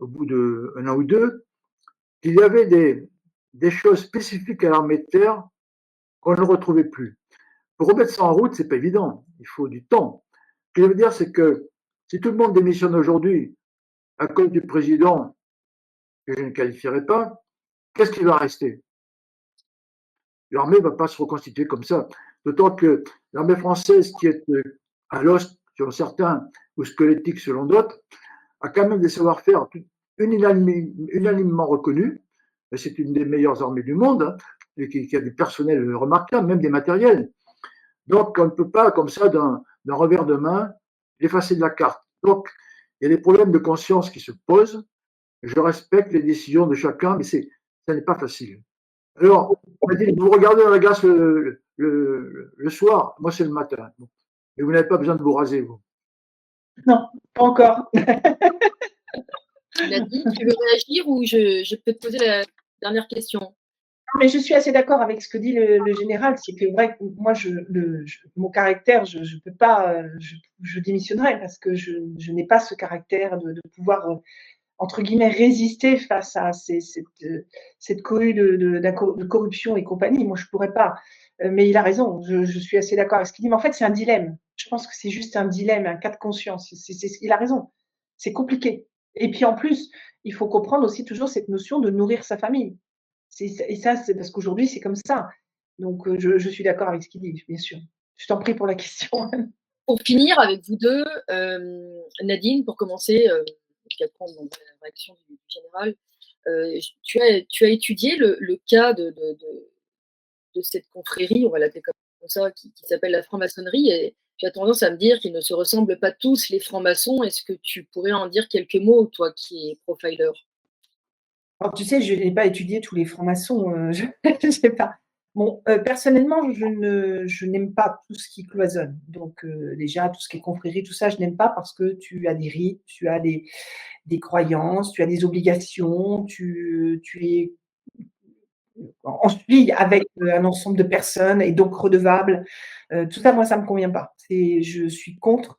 au bout d'un an ou deux, qu'il y avait des choses spécifiques à l'armée de terre qu'on ne retrouvait plus. Pour remettre ça en route, c'est pas évident. Il faut du temps. Ce que je veux dire, c'est que si tout le monde démissionne aujourd'hui à cause du président, que je ne qualifierai pas, qu'est-ce qui va rester? L'armée ne va pas se reconstituer comme ça. D'autant que l'armée française, qui est à l'os selon certains ou squelettique selon d'autres, a quand même des savoir-faire unanimement reconnus. C'est une des meilleures armées du monde, hein, et qui a du personnel remarquable, même des matériels. Donc, on ne peut pas, comme ça, d'un revers de main, l'effacer de la carte. Donc, il y a des problèmes de conscience qui se posent. Je respecte les décisions de chacun, mais ça n'est pas facile. Alors, on m'a dit, vous regardez la glace le soir, moi c'est le matin. Et vous n'avez pas besoin de vous raser, vous. Non, pas encore. Nadine, tu veux réagir ou je peux te poser la dernière question? Mais je suis assez d'accord avec ce que dit le général. C'est que vrai, moi, mon caractère, je ne peux pas, je démissionnerai parce que je n'ai pas ce caractère de pouvoir, entre guillemets, résister face à cette cohue de corruption et compagnie. Moi, je ne pourrais pas. Mais il a raison. Je suis assez d'accord avec ce qu'il dit. Mais en fait, c'est un dilemme. Je pense que c'est juste un dilemme, un cas de conscience. Il a raison. C'est compliqué. Et puis en plus, il faut comprendre aussi toujours cette notion de nourrir sa famille. Et ça, c'est parce qu'aujourd'hui, c'est comme ça. Donc, je suis d'accord avec ce qu'il dit, bien sûr. Je t'en prie pour la question. Pour finir avec vous deux, Nadine, pour commencer, puis après on demandera la réaction du général, tu as étudié le cas de cette confrérie, on va l'appeler comme ça, qui s'appelle la franc-maçonnerie, et j'ai tendance à me dire qu'ils ne se ressemblent pas tous, les francs-maçons. Est-ce que tu pourrais en dire quelques mots, toi qui es profiler? Alors, tu sais, je n'ai pas étudié tous les francs-maçons. Je ne sais pas. Bon, personnellement, je n'aime pas tout ce qui cloisonne. Donc, déjà, tout ce qui est confrérie, tout ça, je n'aime pas parce que tu as des rites, tu as des croyances, tu as des obligations, tu es en suivi avec un ensemble de personnes et donc redevable. Tout ça, moi, ça ne me convient pas. Je suis contre.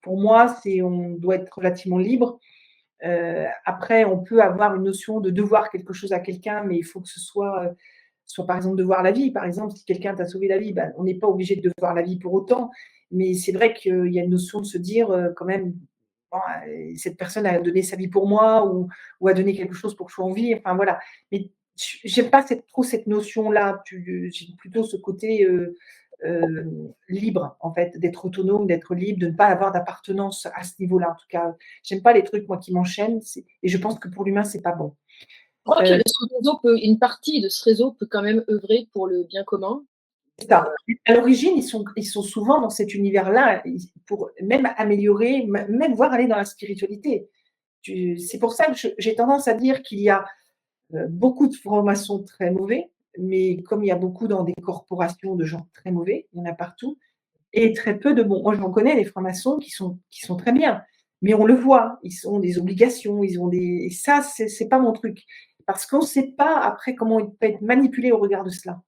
Pour moi, on doit être relativement libre. Après, on peut avoir une notion de devoir quelque chose à quelqu'un, mais il faut que ce soit par exemple devoir la vie. Par exemple, si quelqu'un t'a sauvé la vie, ben, on n'est pas obligé de devoir la vie pour autant. Mais c'est vrai qu'il y a une notion de se dire quand même, bon, cette personne a donné sa vie pour moi ou a donné quelque chose pour que je sois en vie. Enfin voilà. Mais j'aime pas trop cette notion-là. J'ai plutôt ce côté libre, en fait, d'être autonome, d'être libre, de ne pas avoir d'appartenance à ce niveau-là. En tout cas, j'aime pas les trucs, moi, qui m'enchaînent. Et je pense que pour l'humain, c'est pas bon. Je crois que ce réseau une partie de ce réseau peut quand même œuvrer pour le bien commun. C'est ça. À l'origine, ils sont souvent dans cet univers-là pour même améliorer, même voir aller dans la spiritualité. C'est pour ça que j'ai tendance à dire qu'il y a beaucoup de francs-maçons très mauvais, mais comme il y a beaucoup dans des corporations de gens très mauvais, il y en a partout, et très peu de bons. Moi, j'en connais des francs-maçons qui sont très bien, mais on le voit, ils ont des obligations, ils ont des. Et ça, c'est pas mon truc. Parce qu'on ne sait pas après comment il peut être manipulé au regard de cela.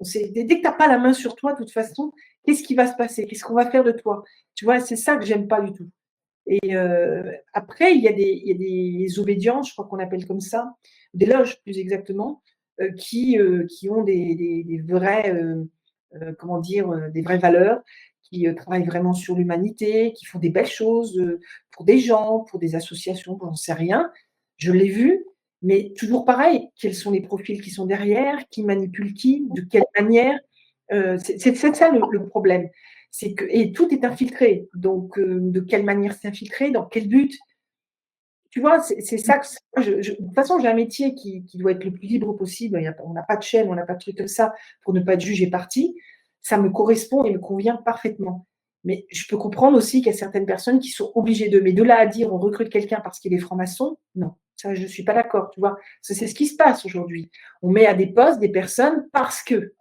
Dès que tu n'as pas la main sur toi, de toute façon, qu'est-ce qui va se passer? Qu'est-ce qu'on va faire de toi? Tu vois, c'est ça que j'aime pas du tout. Et après, il y a des obédiences, je crois qu'on appelle comme ça, des loges plus exactement, qui ont des vrais, comment dire, des vraies valeurs, qui travaillent vraiment sur l'humanité, qui font des belles choses pour des gens, pour des associations, j'en sais rien. Je l'ai vu, mais toujours pareil, quels sont les profils qui sont derrière, qui manipulent qui, de quelle manière. C'est ça le problème. Et tout est infiltré. Donc, de quelle manière c'est infiltré, dans quel but? Tu vois, c'est ça que de toute façon, j'ai un métier qui doit être le plus libre possible. On n'a pas de chaîne, on n'a pas de truc comme ça pour ne pas être jugé parti. Ça me correspond et me convient parfaitement. Mais je peux comprendre aussi qu'il y a certaines personnes qui sont obligées de. Mais de là à dire on recrute quelqu'un parce qu'il est franc-maçon, non. Ça, je ne suis pas d'accord, tu vois. C'est ce qui se passe aujourd'hui. On met à des postes des personnes parce que.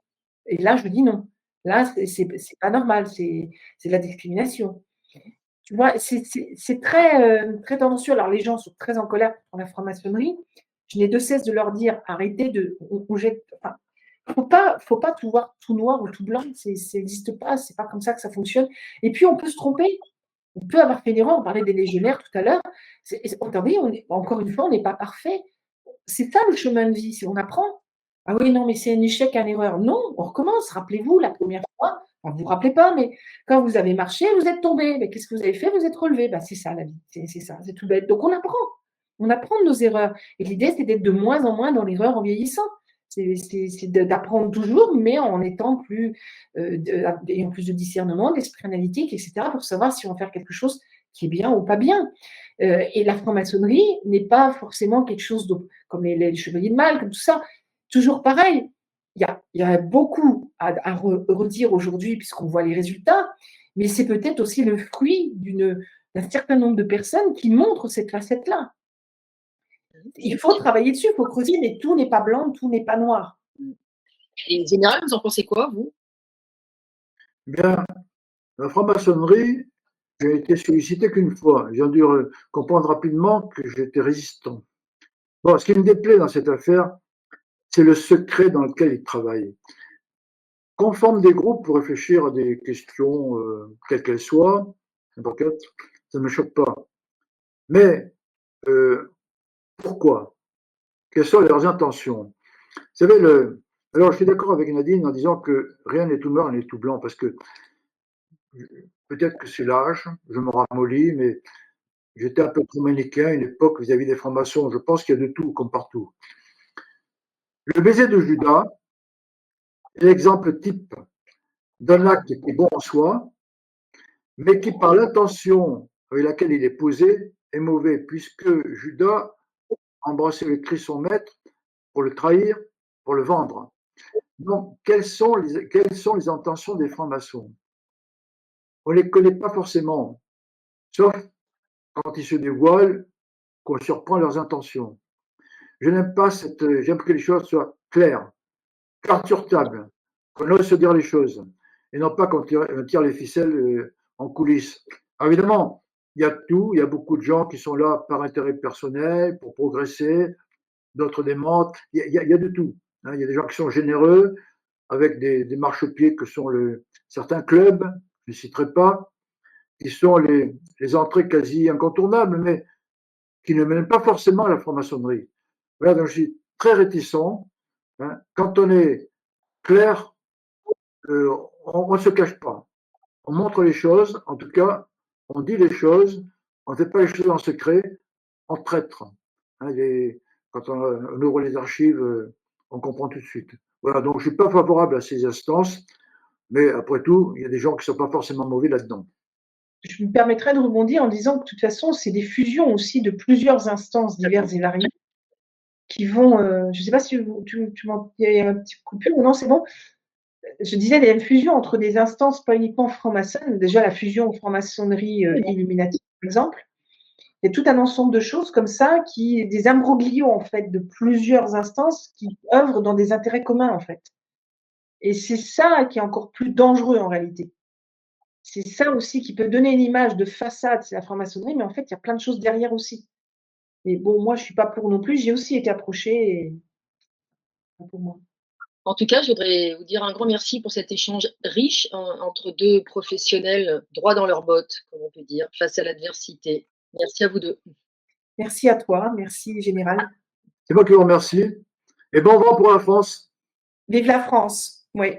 Et là, je dis non. Là, c'est pas normal. C'est de la discrimination. Tu vois, c'est très, très tendancieux. Alors, les gens sont très en colère pour la franc-maçonnerie. Je n'ai de cesse de leur dire arrêtez de. On jette, enfin, faut pas tout voir tout noir ou tout blanc. Ça n'existe pas. C'est pas comme ça que ça fonctionne. Et puis, on peut se tromper. On peut avoir fait une erreur. On parlait des légionnaires tout à l'heure. Attendez, encore une fois, on n'est pas parfait. C'est ça le chemin de vie. C'est on apprend. Ah oui, non, mais c'est un échec, une erreur. Non, on recommence. Rappelez-vous, la première fois, vous ne vous rappelez pas, mais quand vous avez marché, vous êtes tombé. Mais qu'est-ce que vous avez fait? Vous êtes relevé. Bah, c'est ça la vie. C'est ça, c'est tout bête. Donc on apprend. On apprend de nos erreurs. Et l'idée, c'est d'être de moins en moins dans l'erreur en vieillissant. C'est d'apprendre toujours, mais en étant plus, ayant plus de discernement, d'esprit analytique, etc., pour savoir si on va faire quelque chose qui est bien ou pas bien. Et la franc-maçonnerie n'est pas forcément quelque chose comme les chevaliers de Malles, comme tout ça. Toujours pareil, il y a beaucoup à redire aujourd'hui puisqu'on voit les résultats, mais c'est peut-être aussi le fruit d'un certain nombre de personnes qui montrent cette facette-là. Il faut travailler dessus, il faut creuser, mais tout n'est pas blanc, tout n'est pas noir. Et général, vous en pensez quoi, vous? Bien, la franc-maçonnerie, j'ai été sollicité qu'une fois. J'ai dû comprendre rapidement que j'étais résistant. Bon, ce qui me déplaît dans cette affaire, c'est le secret dans lequel ils travaillent. Qu'on forme des groupes pour réfléchir à des questions, quelles qu'elles soient, n'importe, ça ne me choque pas. Mais pourquoi? Quelles sont leurs intentions? Vous savez, alors je suis d'accord avec Nadine en disant que rien n'est tout noir, rien n'est tout blanc, parce que peut-être que c'est l'âge, je me ramollis, mais j'étais un peu trop manichéen à une époque vis-à-vis des francs-maçons. Je pense qu'il y a de tout, comme partout. Le baiser de Judas est l'exemple type d'un acte qui est bon en soi, mais qui, par l'intention avec laquelle il est posé, est mauvais, puisque Judas embrassait le Christ son maître pour le trahir, pour le vendre. Donc, quelles sont les intentions des francs-maçons? On ne les connaît pas forcément, sauf quand ils se dévoilent, qu'on surprend leurs intentions. J'aime que les choses soient claires, cartes sur table, qu'on ose se dire les choses, et non pas qu'on tire les ficelles en coulisses. Alors évidemment, il y a tout, il y a beaucoup de gens qui sont là par intérêt personnel, pour progresser, d'autres des mentent, il y a de tout. Il y a des gens qui sont généreux, avec des marchepieds que sont certains clubs, je ne citerai pas, qui sont les entrées quasi incontournables, mais qui ne mènent pas forcément à la franc-maçonnerie. Voilà, donc je suis très réticent. Quand on est clair, on ne se cache pas. On montre les choses, en tout cas, on dit les choses, on ne fait pas les choses en secret, en traître. Quand on ouvre les archives, on comprend tout de suite. Voilà, donc je ne suis pas favorable à ces instances, Mais après tout, il y a des gens qui ne sont pas forcément mauvais là-dedans. Je me permettrais de rebondir en disant que de toute façon, c'est des fusions aussi de plusieurs instances diverses et variées qui vont, je ne sais pas si il y a un petit coupure ou non, c'est bon. Je disais, il y a une fusion entre des instances pas uniquement franc-maçonnes, déjà la fusion franc-maçonnerie Illuminati, par exemple. Il y a tout un ensemble de choses comme ça, des imbroglios en fait de plusieurs instances qui œuvrent dans des intérêts communs en fait. Et c'est ça qui est encore plus dangereux en réalité. C'est ça aussi qui peut donner une image de façade, c'est la franc-maçonnerie, mais en fait, il y a plein de choses derrière aussi. Mais bon, moi, je ne suis pas pour non plus. J'ai aussi été approchée. Et... Pas pour moi. En tout cas, je voudrais vous dire un grand merci pour cet échange riche entre deux professionnels droits dans leurs bottes, comme on peut dire, face à l'adversité. Merci à vous deux. Merci à toi. Merci, Général. C'est moi qui vous remercie. Et bon vent pour la France. Vive la France. Oui.